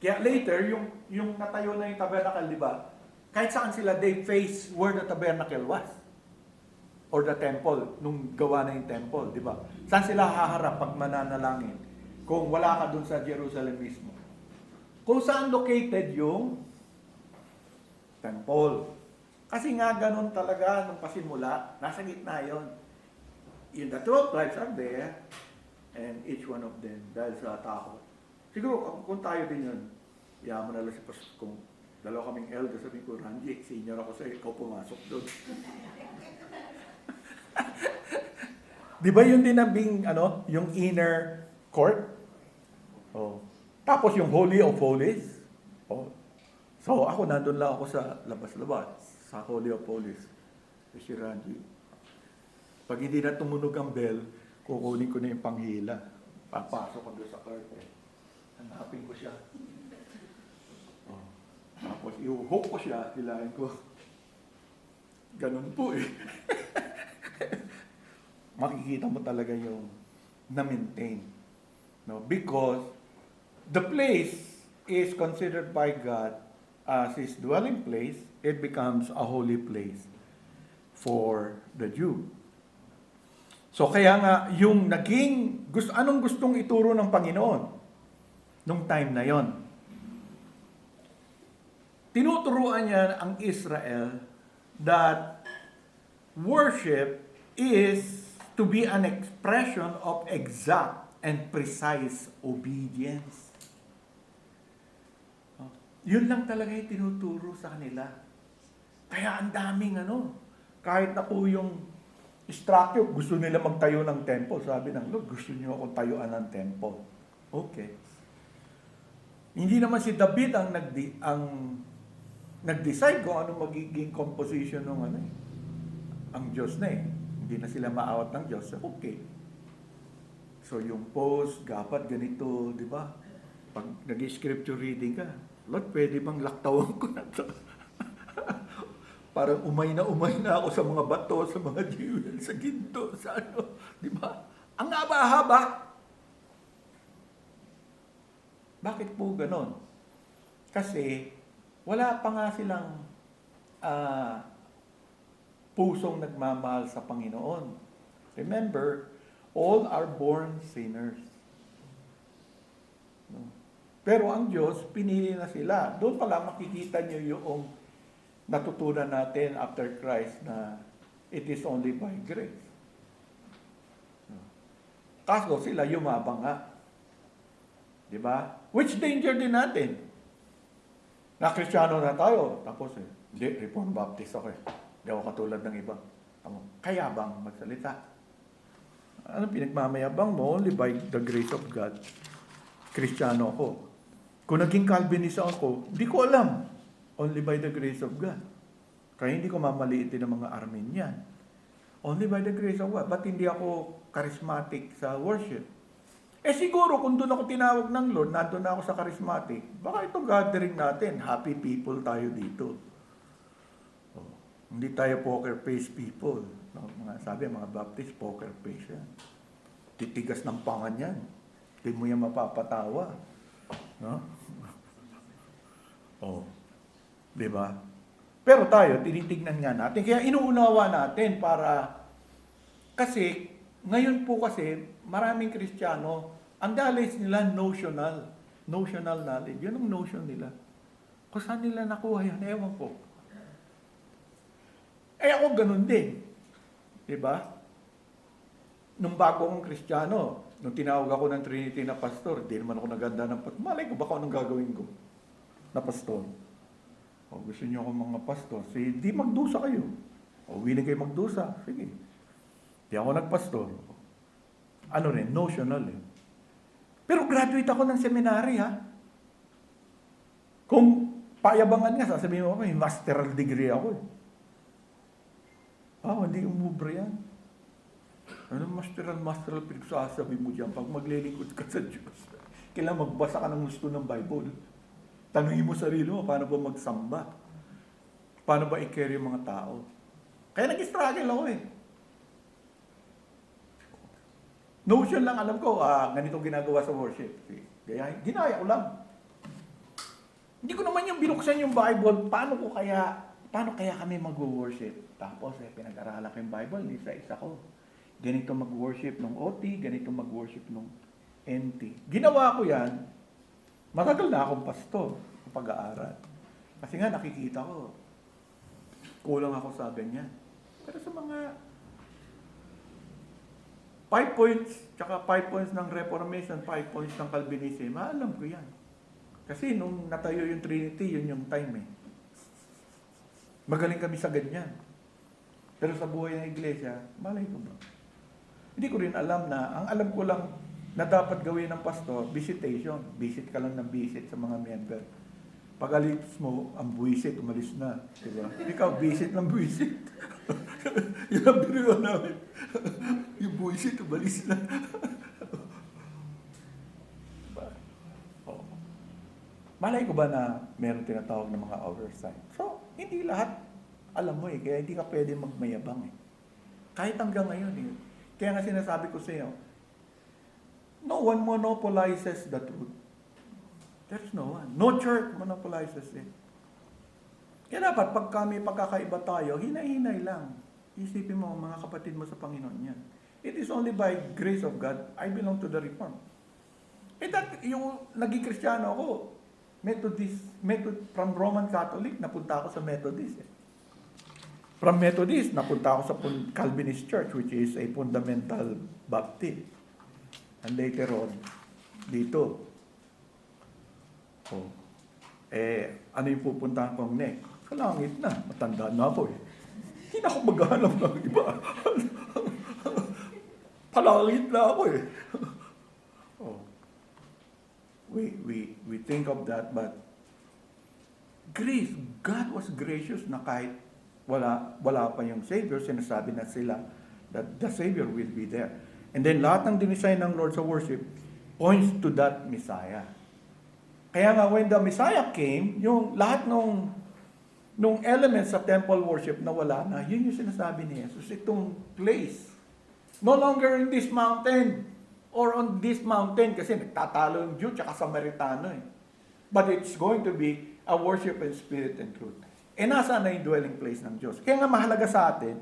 Kaya later, yung natayo na yung tabernacle, di ba? Kahit saan sila, they face where the tabernacle was. Or the temple, nung gawa na yung temple, di ba? Saan sila haharap pag mananalangin? Kung wala ka dun sa Jerusalem mismo. Kung saan located yung temple. Kasi nga ganun talaga nung pasimula, nasa gitna yon. The 12 tribes are there, and each one of them, dahil sa takot. Siguro, kung tayo din yun, yaman na lang si Pastor, kung dalawa kaming elder, sabi ko, Ranji, senior ako sa'yo, ikaw pumasok doon. Di ba yun din nabing, yung inner court? Oh. Tapos yung Holy of Holies. Oh. So ako nandun lang ako sa labas-labas, sa Holy of Holies. Si Ranji. Pag hindi na tumunog ang bell, kukunin ko na yung panghila. Papasok ko doon sa curtain. Hanapin ko siya. Oh. Tapos i-hook ko siya, hilahin ko. Ganun po eh. Makikita mo talaga yung na-maintain. No? Because the place is considered by God as His dwelling place, it becomes a holy place for the Jew. So kaya nga, yung anong gustong ituro ng Panginoon nung time na yon? Tinuturuan niya ang Israel that worship is to be an expression of exact and precise obedience. Yun lang talaga yung tinuturo sa kanila. Kaya ang daming kahit na po yung structure, gusto nila magtayo ng temple. Sabi ng Lord, gusto niyo akong tayuan ng temple. Okay. Hindi naman si David ang nag-decide kung ano magiging composition ng ano eh. Ang Diyos na eh. Hindi na sila maawat ng Diyos. Okay. So yung post, dapat ganito, di ba? Pag nag-scripture reading ka, Lord, pwede bang laktawan ko na to? Parang umay na ako sa mga bato, sa mga jewel, sa ginto, sa ano. Di ba? Ang haba-haba. Bakit po ganon? Kasi wala pa nga silang pusong nagmamahal sa Panginoon. Remember, all are born sinners. No? Pero ang Diyos, pinili na sila. Doon pala makikita nyo yung natutunan natin after Christ na it is only by grace. No? Kaso sila yumabang nga. Di ba? Which danger din natin. Na Kristiyano na tayo. Tapos hindi, Reformed Baptist ako eh. Hindi ako katulad ng iba. Kaya bang magsalita? Ano pinagmamayabang mo? Only by the grace of God. Kristiyano ako. Kung naging Calvinist ako, hindi ko alam. Only by the grace of God. Kaya hindi ko mamaliitin ng mga Armenian. Only by the grace of God. Ba't hindi ako charismatic sa worship? Siguro kung doon ako tinawag ng Lord, nandun na ako sa charismatic, baka itong gathering natin, happy people tayo dito. Hindi tayo poker face people. Sabi, mga Baptist, poker face yan. Titigas ng pangan yan. Hindi mo yan mapapatawa. No? Diba? Pero tayo, tinitignan nga natin. Kaya inuunawa natin para, kasi, ngayon po kasi, maraming Kristiyano, ang knowledge nila notional. Notional knowledge. Yun ang notion nila. Kung saan nila nakuha yun, ewan po. Ako ganun din. Diba? Nung bago akong Kristiyano, nung tinawag ako ng Trinity na pastor, di naman ako naganda ng pastor. Malay ko, baka anong gagawin ko na pastor. Gusto niyo ako mga pastor, di magdusa kayo. Willing kayo magdusa, sige. Di ako nagpastor. Ano rin, notional eh. Pero graduate ako ng seminary ha. Kung payabangan nga, sasabihin mo, may masteral degree ako eh. Hindi umubra yan. Ano masteral pinagsasabi mo dyan pag maglilingkod ka sa Diyos? Kailangan magbasa ka ng gusto ng Bible. Tanungin mo sarili mo, paano ba magsamba? Paano ba i-carry yung mga tao? Kaya nag-struggle ako eh. Notion lang alam ko, ganito ginagawa sa worship. Kaya ginaya ko lang. Hindi ko naman yung binuksan yung Bible, paano kaya kami mag-worship? Tapos pinag-aralan ko yung Bible, isa-isa ko. Ganito mag-worship nung OT, ganito mag-worship nung NT. Ginawa ko yan, matagal na akong pastor ng pag-aaral. Kasi nga nakikita ko, kulang ako sa ganyan. Pero sa mga 5 points, tsaka 5 points ng Reformation, 5 points ng Calvinism, alam ko yan. Kasi nung natayo yung Trinity, yun yung time eh. Magaling kami sa ganyan. Pero sa buhay ng iglesia, malay ko ba? Hindi ko rin alam na, ang alam ko lang na dapat gawin ng pastor, visitation. Visit ka lang ng visit sa mga member. Pag alis mo, ang buwisit, umalis na. Diba? Ikaw, visit ng buwisit. Yun ang binuha namin. Yung buwisit, umalis na. Diba? Malay ko ba na meron tinatawag ng mga oversight? So, hindi lahat alam mo eh. Kaya hindi ka pwede magmayabang eh. Kahit hanggang ngayon eh. Kaya nga sinasabi ko sa iyo, no one monopolizes the truth. There's no one. No church monopolizes it. Kaya dapat pag kami pagkakaiba tayo, hinay-hinay lang. Isipin mo, mga kapatid mo sa Panginoon yan. It is only by grace of God, I belong to the Reform. Yung naging Kristiyano ako, from Roman Catholic, napunta ako sa Methodist. From Methodist, napunta ako sa Calvinist Church, which is a fundamental Baptist. And later on, dito. Ano yung pupuntahan kong next? Sa langit na. Matanda na ako eh. Hindi na ako maghanap ng iba. Palangit na ako eh. we think of that, but God was gracious na kahit wala pa yung Savior, sinasabi na sila that the Savior will be there. And then lahat ng dinesign ng Lord sa worship points to that Messiah. Kaya nga when the Messiah came, yung lahat nung elements sa temple worship na wala na, yun yung sinasabi ni Jesus, itong place. No longer in this mountain or on this mountain kasi nagtatalo yung Jew tsaka Samaritano eh. But it's going to be a worship in spirit and truth. E nasa na yung dwelling place ng Diyos? Kaya nga mahalaga sa atin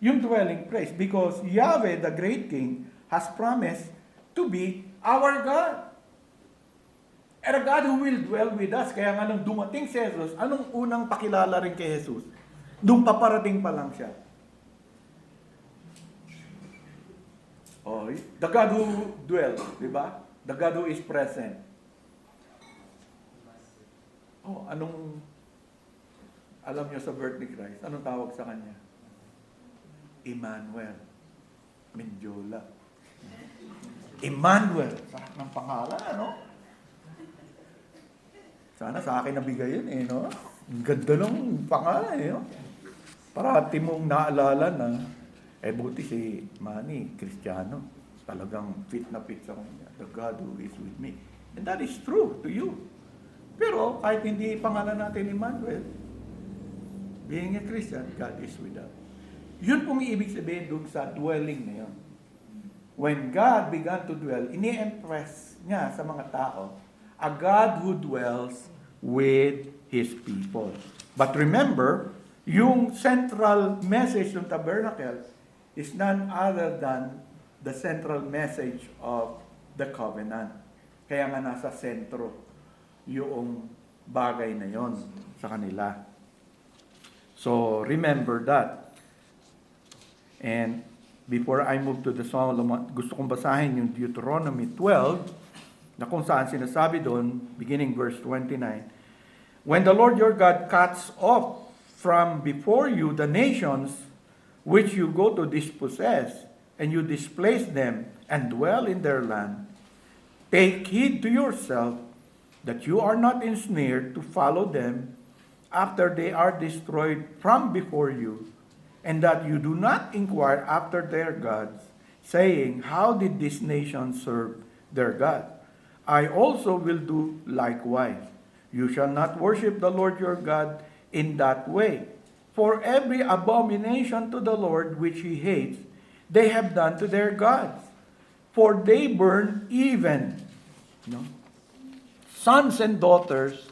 yung dwelling place because Yahweh, the great King, has promised to be our God. And a God who will dwell with us. Kaya nga nung dumating si Jesus, anong unang pakilala rin kay Jesus? Nung paparating pa lang siya. Oh, the God who dwells, di ba? The God who is present. Oh, alam niyo sa birth ni Christ, anong tawag sa kanya? Emmanuel. Menjola. Emmanuel. Sarap ng pangalan, ano? Sana sa akin nabigay yun eh, no? Ang ganda ng pangalan eh, no? Parati mong naalala na, buti si Manny, Kristiyano. Talagang fit na fit sa kanya. The God who is with me. And that is true to you. Pero kahit hindi pangalan natin Emmanuel, being a Christian, God is with us. Yun pong ibig sabihin dun sa dwelling na yun. When God began to dwell, ini-impress niya sa mga tao, a God who dwells with His people. But remember, yung central message ng tabernacle is none other than the central message of the covenant. Kaya nga nasa sentro yung bagay na yon sa kanila. So, remember that. And before I move to the Psalm, gusto kong basahin yung Deuteronomy 12, na kung saan sinasabi doon, beginning verse 29, when the Lord your God cuts off from before you the nations which you go to dispossess, and you displace them and dwell in their land, take heed to yourself that you are not ensnared to follow them after they are destroyed from before you, and that you do not inquire after their gods, saying, how did this nation serve their God? I also will do likewise. You shall not worship the Lord your God in that way. For every abomination to the Lord which He hates, they have done to their gods. For they burn even sons and daughters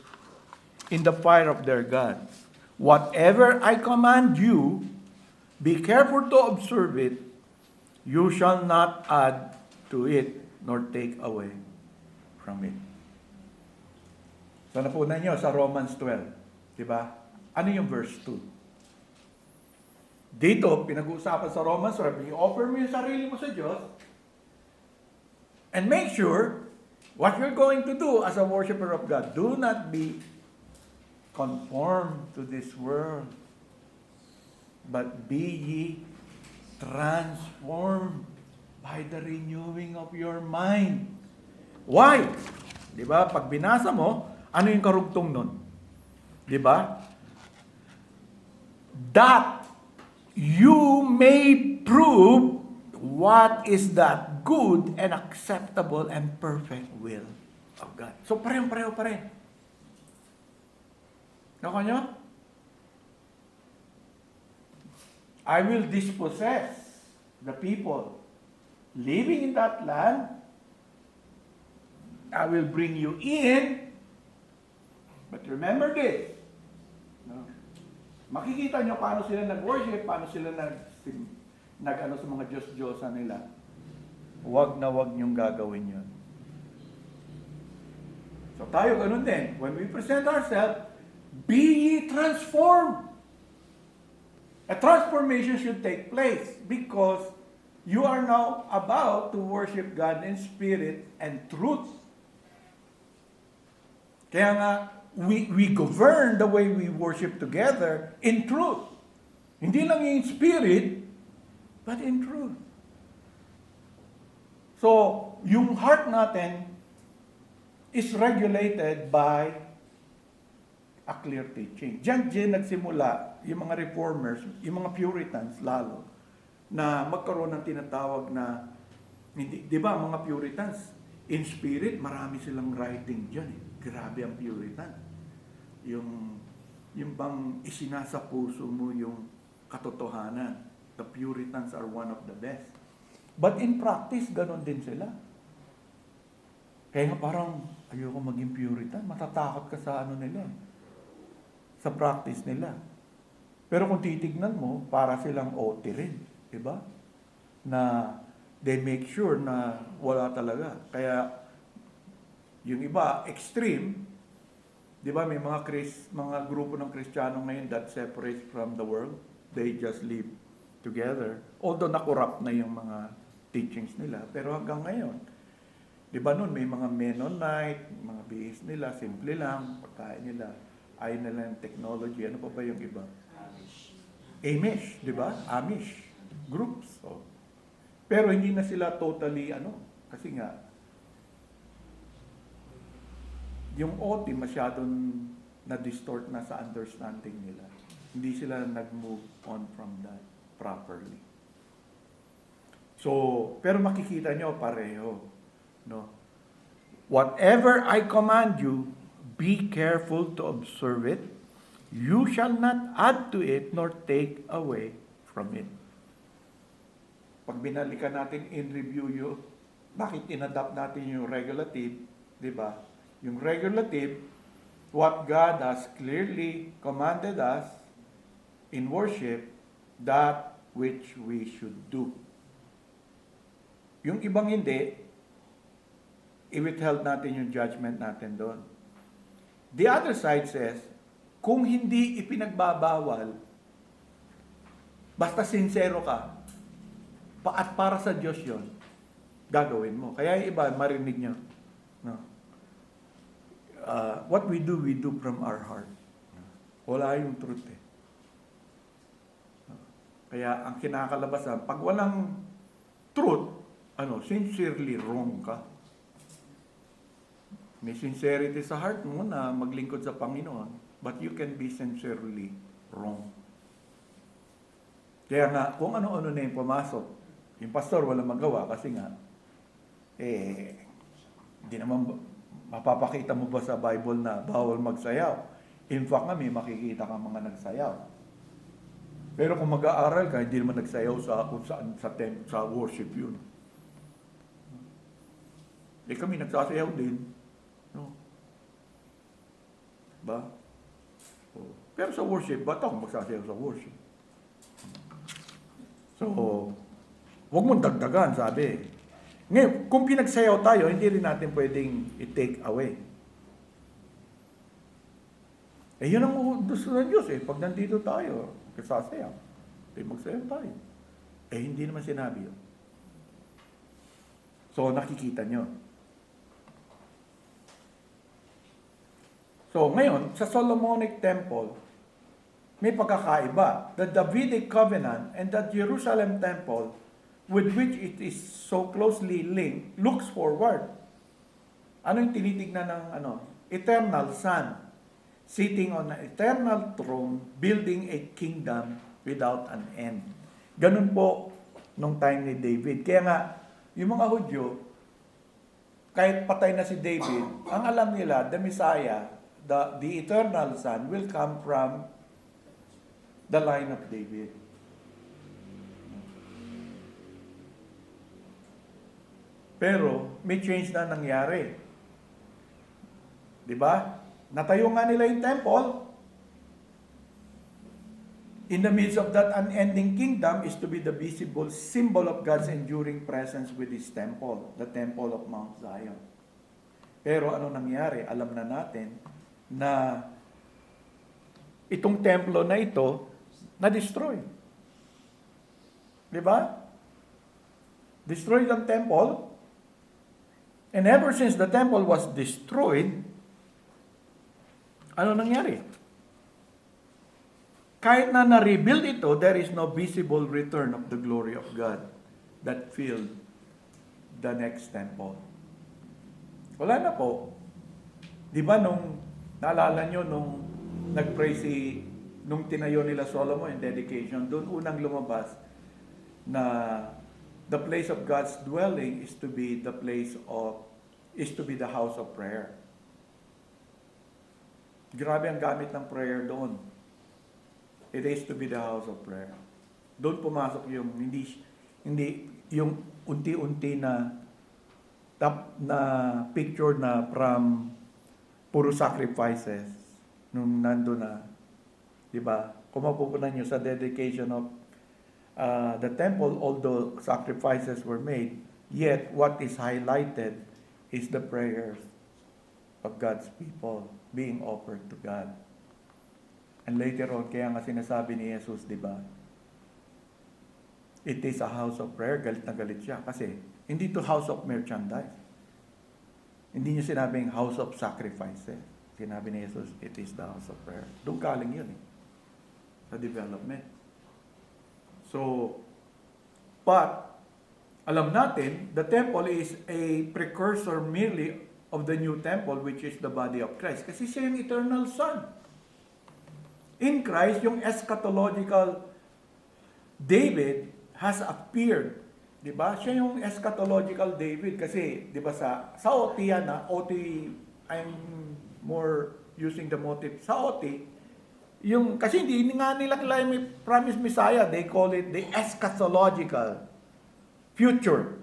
in the fire of their gods. Whatever I command you, be careful to observe it. You shall not add to it, nor take away from it. So napunan nyo sa Romans 12. Diba? Ano yung verse 2? Dito, pinag-uusapan sa Romans 12, i-offer mo yung sarili mo sa Diyos, and make sure what you're going to do as a worshiper of God, do not be conformed to this world, but be ye transformed by the renewing of your mind. Why? Di ba? Pag binasa mo, ano yung karugtong nun? Di ba? That you may prove what is that good and acceptable and perfect will of God. So, pareho pa rin. Nakuha nyo? I will dispossess the people living in that land. I will bring you in. But remember this. No? Makikita nyo paano sila nag-worship, paano sila nag-ano sa mga Diyos-Diyosa nila. Huwag na huwag nyong gagawin yun. So tayo ganun din. When we present ourselves, be ye transformed. A transformation should take place because you are now about to worship God in spirit and truth. Kaya nga, we govern the way we worship together in truth. Hindi lang in spirit, but in truth. So, yung heart natin, is regulated by a clear teaching. Diyan nagsimula yung mga reformers, yung mga Puritans lalo, na magkaroon ng tinatawag na, hindi, di ba, mga Puritans, in spirit, marami silang writing dyan. Eh. Grabe ang Puritan. Yung bang isinasa puso mo yung katotohanan. The Puritans are one of the best. But in practice, ganon din sila. Kaya nga parang, ayoko maging Puritan. Matatakot ka sa ano nila. Sa practice nila. Pero kung titignan mo, para silang OT rin. Diba? Na they make sure na wala talaga. Kaya, yung iba, extreme, di ba, may mga grupo ng Kristiyano ngayon that separates from the world. They just live together. Although na-corrupt na yung mga teachings nila. Pero hanggang ngayon, di ba nun, may mga Mennonite, mga bihis nila, simple lang, pagkain nila, ayaw nila yung technology. Ano pa ba yung iba? Amish, di ba? Amish groups. Oh. Pero hindi na sila totally, kasi nga, yung OT masyadong na-distort na sa understanding nila. Hindi sila nag-move on from that properly. So, pero makikita nyo pareho. No? Whatever I command you, be careful to observe it. You shall not add to it nor take away from it. Pag binalikan natin in review yun, bakit inadapt natin yung regulative, di ba? Yung regulative, what God has clearly commanded us in worship, that which we should do. Yung ibang hindi, i-withheld natin yung judgment natin doon. The other side says, kung hindi ipinagbabawal, basta sincero ka, at para sa Diyos yun, gagawin mo. Kaya yung iba, marinig nyo. No? What we do from our heart. Wala yung truth eh. Kaya ang kinakalabasan, pag walang truth, sincerely wrong ka. May sincerity sa heart mo na maglingkod sa Panginoon, but you can be sincerely wrong. Kaya nga, kung ano-ano na yung pumasok, yung pastor wala magawa kasi nga, hindi naman mapapakita mo ba sa Bible na bawal magsayaw? In fact nga, may makikita kang mga nagsayaw. Pero kung mag-aaral ka, hindi naman nagsayaw sa worship yun. Kami nagsasayaw din. No? Ba? Pero sa worship, ba't ako magsasayaw sa worship? So, huwag mong dagdagan, sabi. Ngayon, kung pinagsayaw tayo, hindi rin natin pwedeng i-take away. Yun ang gusto ng Diyos eh. Pag nandito tayo, kasasayaw, magsayaw tayo. Hindi naman sinabi yun. So, nakikita nyo. So, ngayon, sa Solomonic Temple, may pagkakaiba. The Davidic Covenant and the Jerusalem Temple, with which it is so closely linked, looks forward. Ano yung tinitignan ng eternal Son, sitting on an eternal throne, building a kingdom without an end. Ganun po nung time ni David. Kaya nga, yung mga Hudyo, kahit patay na si David, ang alam nila, the Messiah, the eternal Son, will come from the line of David. Pero, may change na nangyari. Diba? Natayo nga nila yung temple. In the midst of that unending kingdom is to be the visible symbol of God's enduring presence with His temple, the temple of Mount Zion. Pero ano nangyari? Alam na natin na itong templo na ito, na-destroy. Diba? Destroyed ang temple. And ever since the temple was destroyed, ano nangyari? Kahit na na-rebuild ito, there is no visible return of the glory of God that filled the next temple. Wala na po. Di ba naalala nyo nag-pray nung tinayo nila Solomon in dedication, doon unang lumabas na the place of God's dwelling is to be the house of prayer. Grabe ang gamit ng prayer doon. It is to be the house of prayer. Doon pumasok yung hindi yung unti-unti na picture na from puro sacrifices nung nando na, di ba? Kung mapupunan nyo sa dedication of the temple, although sacrifices were made, yet what is highlighted is the prayers of God's people being offered to God. And later on, kaya nga sinasabi ni Jesus, di ba? It is a house of prayer. Galit na galit siya. Kasi, hindi to house of merchandise. Hindi niya sinabing house of sacrifices. Sinabi ni Jesus, it is the house of prayer. Doon galing yun sa development. So, but, alam natin, the temple is a precursor merely of the new temple, which is the body of Christ. Kasi siya yung eternal Son. In Christ, yung eschatological David has appeared. Diba? Siya yung eschatological David. Kasi, diba sa OT yan, OT, I'm more using the motive. Sa OT, kasi hindi nga nila promise Messiah, they call it the eschatological future.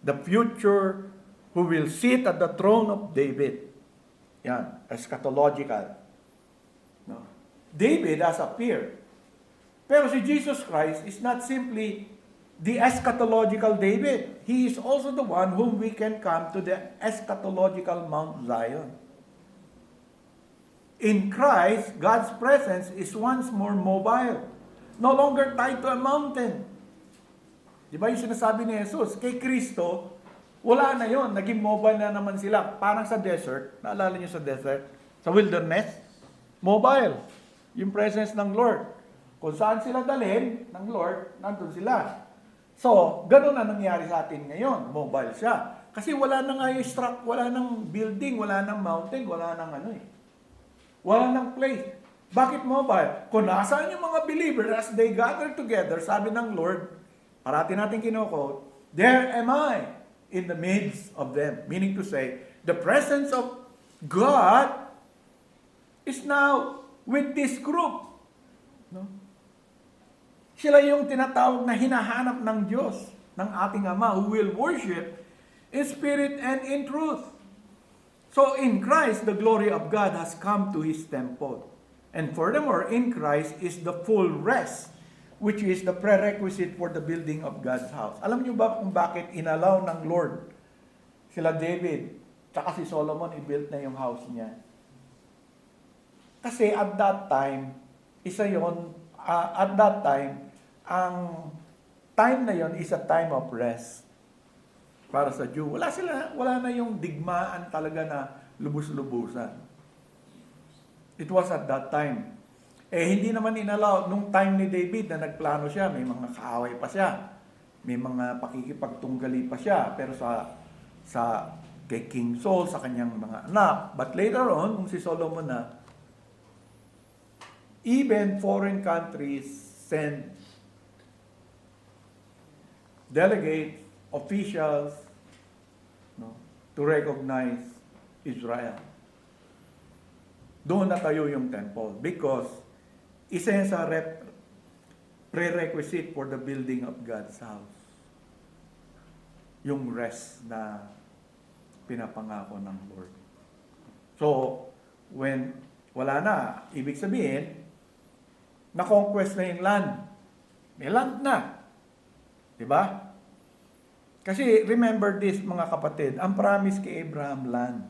The future who will sit at the throne of David. Yan, eschatological. No? David has appeared. Pero si Jesus Christ is not simply the eschatological David. He is also the one whom we can come to the eschatological Mount Zion. In Christ, God's presence is once more mobile. No longer tied to a mountain. Di ba yung sinasabi ni Jesus? Kay Kristo, wala na yon, naging mobile na naman sila. Parang sa desert, naalala niyo sa desert? Sa wilderness, mobile. Yung presence ng Lord. Kung saan sila dalhin ng Lord, nandun sila. So, ganun na nangyari sa atin ngayon. Mobile siya. Kasi wala nang wala nang building, wala nang mountain, wala nang wala nang place. Bakit mobile? Kung nasaan yung mga believers as they gather together, sabi ng Lord, parati natin kino-quote, there am I in the midst of them. Meaning to say, the presence of God is now with this group. No? Sila yung tinatawag na hinahanap ng Diyos, ng ating Ama, who will worship in spirit and in truth. So in Christ, the glory of God has come to His temple. And furthermore, in Christ is the full rest, which is the prerequisite for the building of God's house. Alam niyo ba kung bakit inalaw ng Lord sila David, tsaka si Solomon, i-build na yung house niya? Kasi at that time, ang time na yon is a time of rest para sa Jew. Wala na yung digmaan talaga na lubos-lubusan. It was at that time. Hindi naman inalaw nung time ni David na nagplano siya, may mga kaaway pa siya. May mga pakikipagtunggali pa siya, pero kay King Saul, sa kanyang mga anak. But later on, kung si Solomon na, even foreign countries send delegates, officials, to recognize Israel. Doon natayo yung temple because isa yan sa prerequisite for the building of God's house. Yung rest na pinapangako ng Lord. So, when wala na, ibig sabihin, na-conquest na yung land. May land na. Diba? Kasi remember this mga kapatid, ang promise kay Abraham land.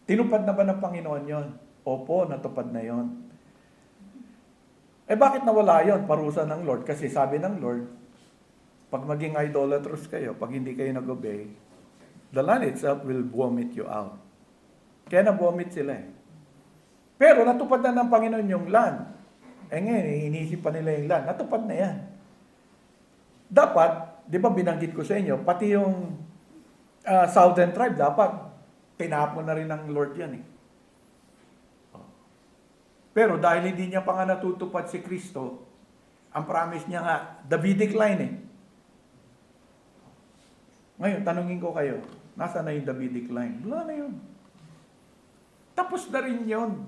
Tinupad na ba ng Panginoon yon? Opo, natupad na yon. Bakit nawala yon? Parusa ng Lord. Kasi sabi ng Lord, pag maging idolatrous kayo, pag hindi kayo nag-obey, the land itself will vomit you out. Kaya na-vomit sila Pero natupad na ng Panginoon yung land. Ngayon, inisip pa nila yung land. Natupad na yan. Dapat, di ba binanggit ko sa inyo, pati yung southern tribe, dapat tinapon na rin ng Lord yan Pero dahil hindi niya pa nga natutupad si Kristo, ang promise niya nga, Davidic line eh. Ngayon, tanungin ko kayo, nasa na yung Davidic line? Wala na yun. Tapos na rin yun.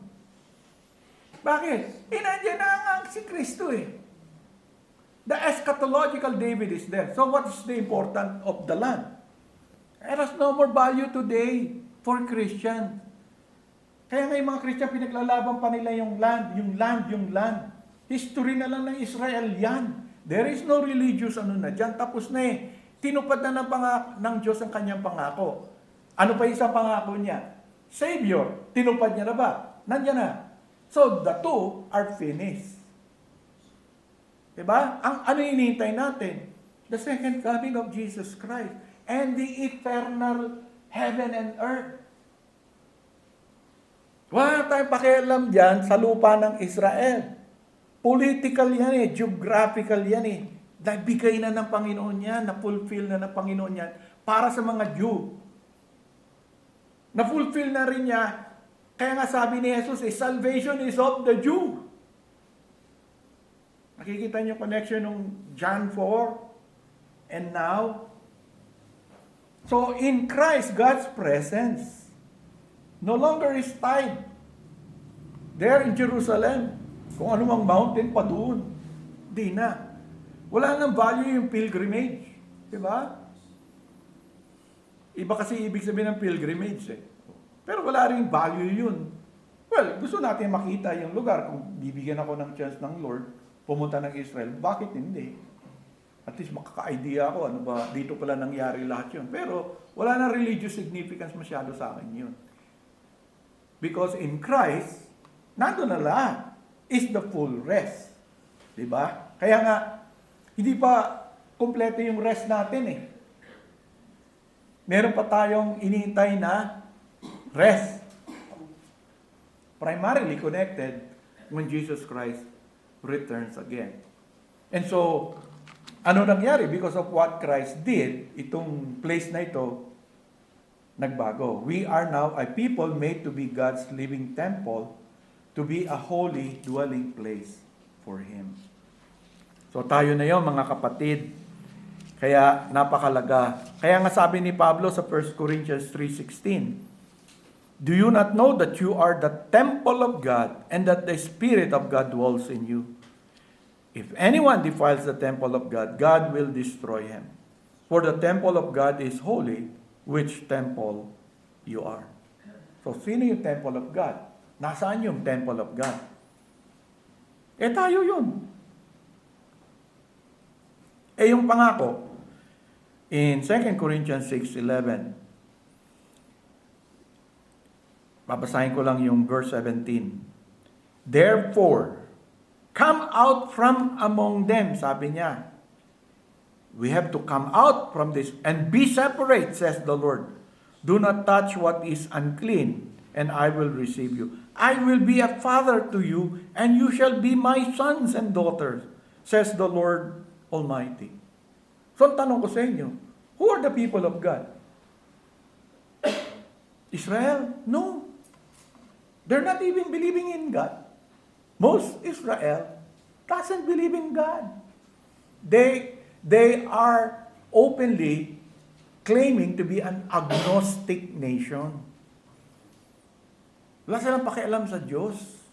Bakit? Nandiyan na nga si Kristo eh. The eschatological David is there. So what is the importance of the land? It has no more value today for Christians. Kaya nga yung mga Christian, pinaglalaban pa nila yung land. History na lang ng Israel yan. There is no religious na dyan. Tapos na eh. Tinupad na ng Diyos ang kanyang pangako. Ano pa isang pangako niya? Savior. Tinupad niya na ba? Nandiyan na. So, the two are finished. Diba? Ano hinihintay natin? The second coming of Jesus Christ and the eternal heaven and earth. Wala tayong pakialam dyan sa lupa ng Israel. Political yan eh, geographical yan eh. Nabigay na ng Panginoon yan, na-fulfill na ng Panginoon yan para sa mga Jew. Na-fulfill na rin niya. Kaya nga sabi ni Jesus, salvation is of the Jew. Nakikita niyo connection ng John 4 and now. So in Christ, God's presence no longer is tied there in Jerusalem. Kung anumang mountain pa doon. Di na. Wala nang value yung pilgrimage. Diba? Iba kasi ibig sabihin ng pilgrimage eh. Pero wala rin value yun. Well, gusto natin makita yung lugar. Kung bibigyan ako ng chance ng Lord, pumunta ng Israel, bakit hindi? At least makaka-idea ako, ano ba, dito pala nangyari lahat yun. Pero wala na religious significance masyado sa akin yun. Because in Christ, nandun na lahat. Is the full rest. Diba? Kaya nga, hindi pa kompleto yung rest natin eh. Meron pa tayong inihintay na rest. Primarily connected when Jesus Christ returns again. And so, ano nangyari? Because of what Christ did, itong place na ito, nagbago. We are now a people made to be God's living temple, to be a holy dwelling place for Him. So tayo na yon mga kapatid. Kaya napakalaga. Kaya nga sabi ni Pablo sa 1 Corinthians 3:16, do you not know that you are the temple of God and that the Spirit of God dwells in you? If anyone defiles the temple of God, God will destroy him. For the temple of God is holy, which temple you are. So sino yung temple of God? Nasaan yung temple of God? Tayo yun. Yung pangako, in 2 Corinthians 6:11, babasahin ko lang yung verse 17. Therefore, come out from among them, sabi niya. We have to come out from this and be separate, says the Lord. Do not touch what is unclean, and I will receive you. I will be a father to you, and you shall be my sons and daughters, says the Lord Almighty. So, ang tanong ko sa inyo, who are the people of God? Israel? No. They're not even believing in God. Most Israel doesn't believe in God. They are openly claiming to be an agnostic nation. Wala silang pakialam sa Diyos.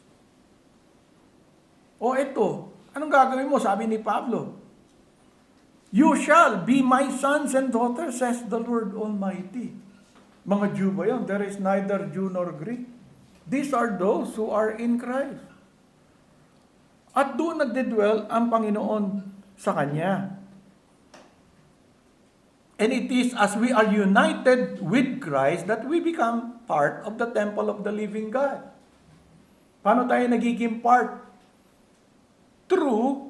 O ito, anong gagawin mo? Sabi ni Pablo, you shall be my sons and daughters, says the Lord Almighty. Mga Jew ba yun? There is neither Jew nor Greek. These are those who are in Christ. At doon nagdedwell ang Panginoon sa Kanya. And it is as we are united with Christ that we become part of the temple of the living God. Paano tayo nagiging part? Through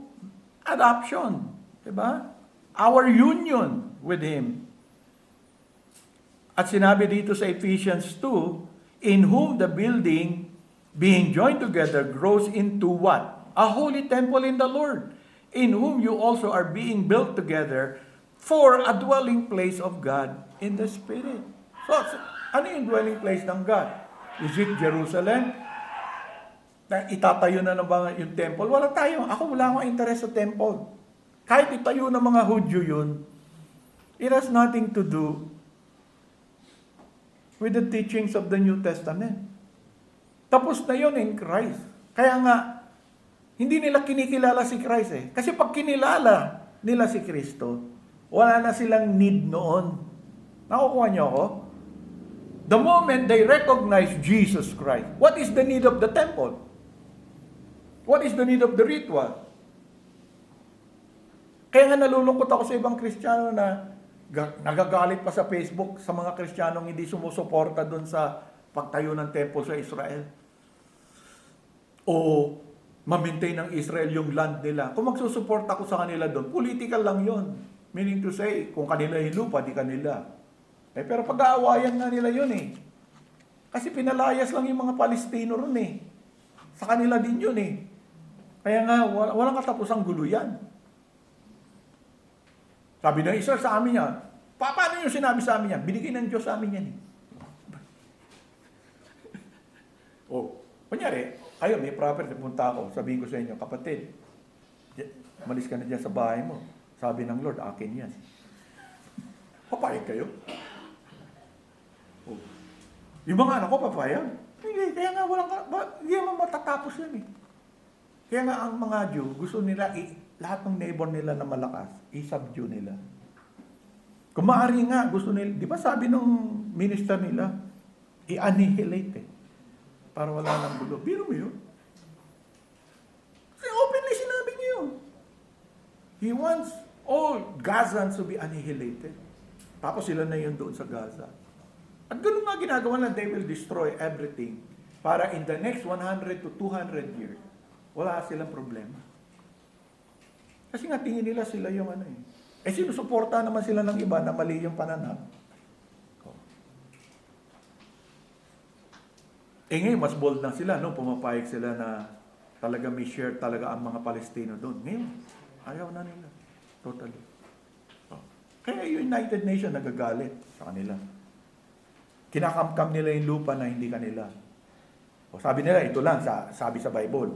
adoption. Diba? Our union with Him. At sinabi dito sa Ephesians 2, in whom the building, being joined together, grows into what? A holy temple in the Lord, in whom you also are being built together for a dwelling place of God in the Spirit. So, ano yung dwelling place ng God? Is it Jerusalem? Na itatayo na ba yung temple? Wala akong interest sa temple. Kahit itayo ng mga Hudyo yun, it has nothing to do with the teachings of the New Testament. Tapos na yun in Christ. Kaya nga, hindi nila kinikilala si Christ eh. Kasi pag kinilala nila si Kristo, wala na silang need noon. Nakukuha niyo ako? The moment they recognize Jesus Christ, what is the need of the temple? What is the need of the ritual? Kaya nga nalulungkot ako sa ibang Kristiyano na nagagalit pa sa Facebook sa mga Kristiyanong hindi sumusuporta doon sa pagtayo ng temple sa Israel. O ma-maintain ng Israel yung land nila. Kung magsusuporta ko sa kanila doon, political lang yon. Meaning to say, kung kanila yung lupa, di kanila. Pero pag-aawayan nga nila yun eh. Kasi pinalayas lang yung mga Palestino ron eh. Sa kanila din yun eh. Kaya nga, walang katapusang gulo yan. Sabi ng Israel sa amin yan, paano yung sinabi sa amin yan? Binigay ng Diyos sa amin yan eh. Kunyari, ayun, may property, punta ako, sabihin ko sa inyo, kapatid, malis ka na dyan sa bahay mo. Sabi ng Lord, akin yan. Papayag kayo? Yung mga anak ko, papayag? Hindi, kaya nga hindi naman matatapos yan eh. Kaya nga ang mga Jew, gusto nila, lahat ng neighbor nila na malakas, i-subdue nila. Kung maaari nga, gusto nila, di ba sabi nung minister nila, i-annihilate eh. Para wala nang gulo. Biro mo yun? Kasi openly sinabi niyo yun. He wants all Gazans to be annihilated. Tapos sila na yun doon sa Gaza. At ganoon nga ginagawa na they will destroy everything para in the next 100 to 200 years, wala silang problema. Kasi nga tingin nila sila yung ano eh. Sinusuporta naman sila ng iba na mali yung pananaw. Ngayon, mas bold na sila, no? Pumapayag sila na talaga may share talaga ang mga Palestino doon. Ngayon, ayaw na nila. Totally. Kaya yung United Nations nagagalit sa kanila. Kinakamkam nila yung lupa na hindi kanila. Sabi nila, ito lang, sabi sa Bible.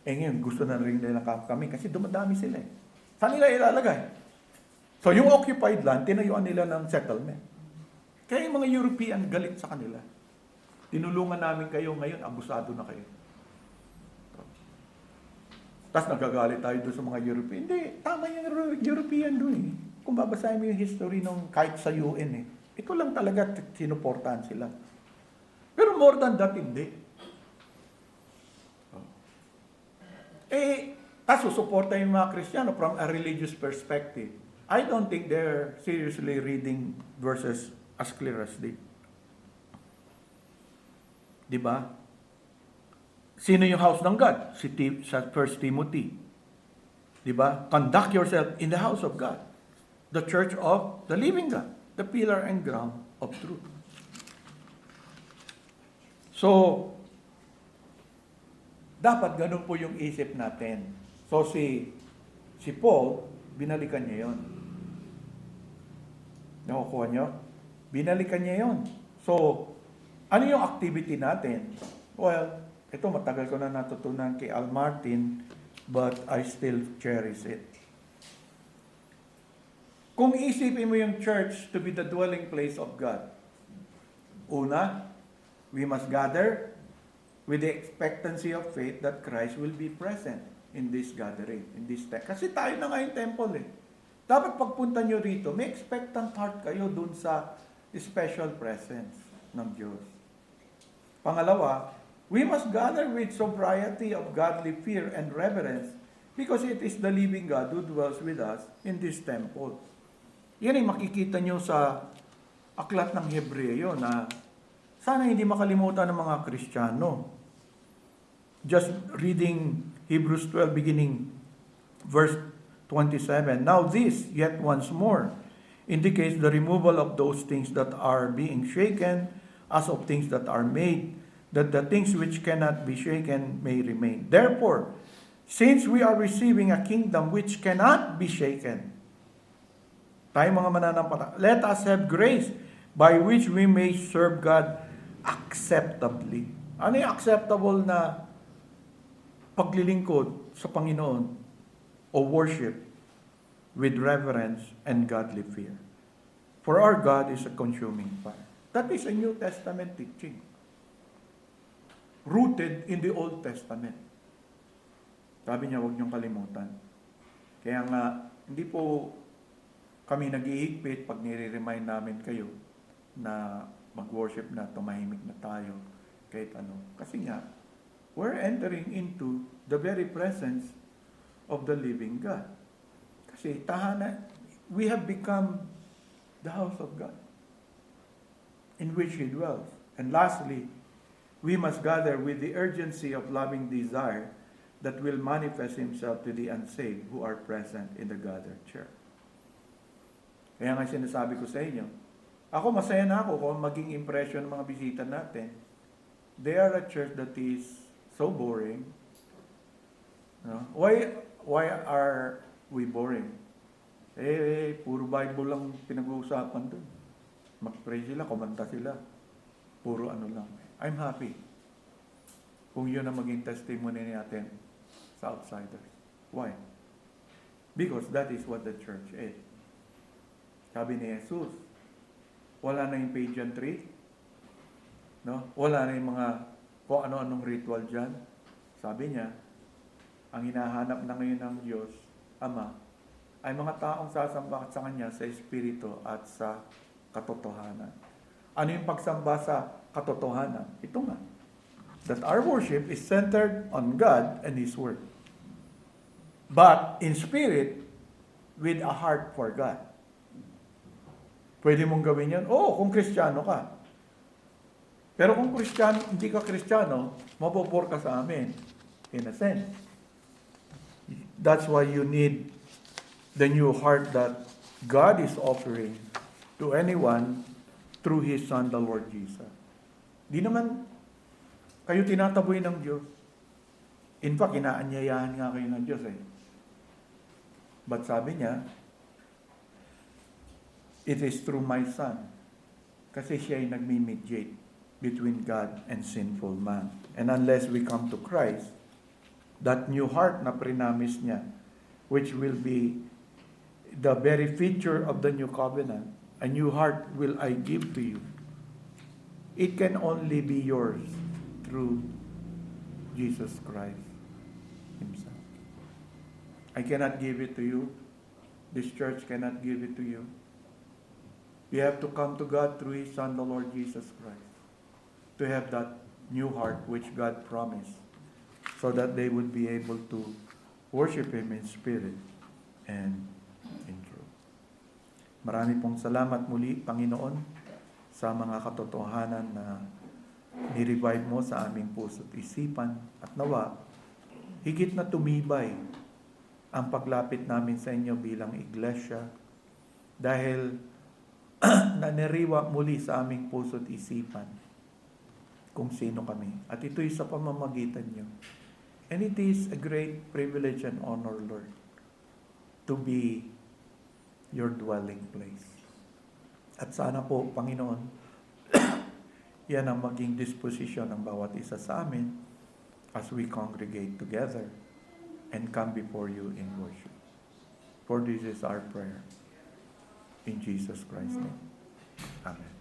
Ngayon, gusto na rin nilang kamkamin kasi dumadami sila eh. Saan nila ilalagay? So, yung occupied land, tinayuan nila ng settlement. Kaya yung mga European galit sa kanila. Tinulungan namin kayo, ngayon, abusado na kayo. Tapos nagagalit tayo doon sa mga European. Hindi, tama yung European doon eh. Kung babasahin mo yung history nung kahit sa UN eh. Ito lang talaga sinuportahan sila. Pero more than that, hindi. Tapos susuporta yung mga Kristiyano from a religious perspective. I don't think they're seriously reading verses as clear as they. Diba? Sino yung house ng God? Sa 1 Timothy. Diba? Conduct yourself in the house of God. The church of the living God. The pillar and ground of truth. So, dapat ganun po yung isip natin. So, si Paul, binalikan niya yun. Nakukuha niyo? Binalikan niya yun. So, ano yung activity natin? Well, ito matagal ko na natutunan kay Al Martin, but I still cherish it. Kung isipin mo yung church to be the dwelling place of God, una, we must gather with the expectancy of faith that Christ will be present in this gathering, in this temple. Kasi tayo na nga yung temple eh. Dapat pagpunta nyo rito, may expectant heart kayo dun sa special presence ng Diyos. Pangalawa, we must gather with sobriety of godly fear and reverence because it is the living God who dwells with us in this temple. Yan ay makikita nyo sa aklat ng Hebreo na sana hindi makalimutan ng mga Kristiyano. Just reading Hebrews 12 beginning verse 27. Now this, yet once more, indicates the removal of those things that are being shaken as of things that are made, that the things which cannot be shaken may remain. Therefore, since we are receiving a kingdom which cannot be shaken, tayo mga mananampalataya, let us have grace by which we may serve God acceptably. Ano yung acceptable na paglilingkod sa Panginoon o worship with reverence and godly fear. For our God is a consuming fire. That is a New Testament teaching, rooted in the Old Testament. Sabi niya, huwag niyong kalimutan. Kaya nga, hindi po kami nag-iigpit pag nire-remind namin kayo na mag-worship na, tumahimik na tayo, kahit ano. Kasi nga, we're entering into the very presence of the living God. Kasi tahanan, we have become the house of God in which He dwells. And lastly, we must gather with the urgency of loving desire that will manifest Himself to the unsaved who are present in the gathered church. Kaya nga sinasabi ko sa inyo, ako masaya na ako kung maging impression ng mga bisita natin. They are a church that is so boring. No? Why are we boring? Puro Bible lang pinag-uusapan doon. Mag-pray sila, kumanta sila. Puro ano lang. I'm happy kung yun ang maging testimony natin sa outsiders. Why? Because that is what the church is. Sabi ni Jesus, wala na yung pageantry, no? Wala na yung mga kung ano-anong ritual dyan. Sabi niya, ang hinahanap na ngayon ng Diyos, Ama, ay mga taong sasamba sa Kanya sa Espiritu at sa katotohanan. Ano yung pagsamba sa katotohanan? Ito nga, that our worship is centered on God and His Word. But in spirit, with a heart for God. Pwede mong gawin yan? Oo, kung Kristiyano ka. Pero kung hindi ka Kristiyano, mabobore ka sa amin. In a sense. That's why you need the new heart that God is offering to anyone through His Son, the Lord Jesus. Di naman kayo tinataboy ng Diyos. In fact, inaanyayahan nga kayo ng Diyos eh. But sabi niya, it is through my Son. Kasi siya ay nagmi-mediate between God and sinful man. And unless we come to Christ, that new heart na prinamis niya, which will be the very feature of the new covenant, a new heart will I give to you. It can only be yours through Jesus Christ Himself. I cannot give it to you. This church cannot give it to you. You have to come to God through His Son, the Lord Jesus Christ, to have that new heart which God promised, so that they would be able to worship Him in spirit and in truth. Marami pong salamat muli, Panginoon, sa mga katotohanan na ni-revive mo sa aming puso't isipan, at nawa, higit na tumibay ang paglapit namin sa inyo bilang iglesia, dahil naniriwa muli sa aming puso't isipan kung sino kami. At ito'y sa pamamagitan niyo. And it is a great privilege and honor, Lord, to be your dwelling place. At sana po, Panginoon, yan ang maging disposition ng bawat isa sa amin as we congregate together and come before you in worship. For this is our prayer. In Jesus Christ's name. Amen.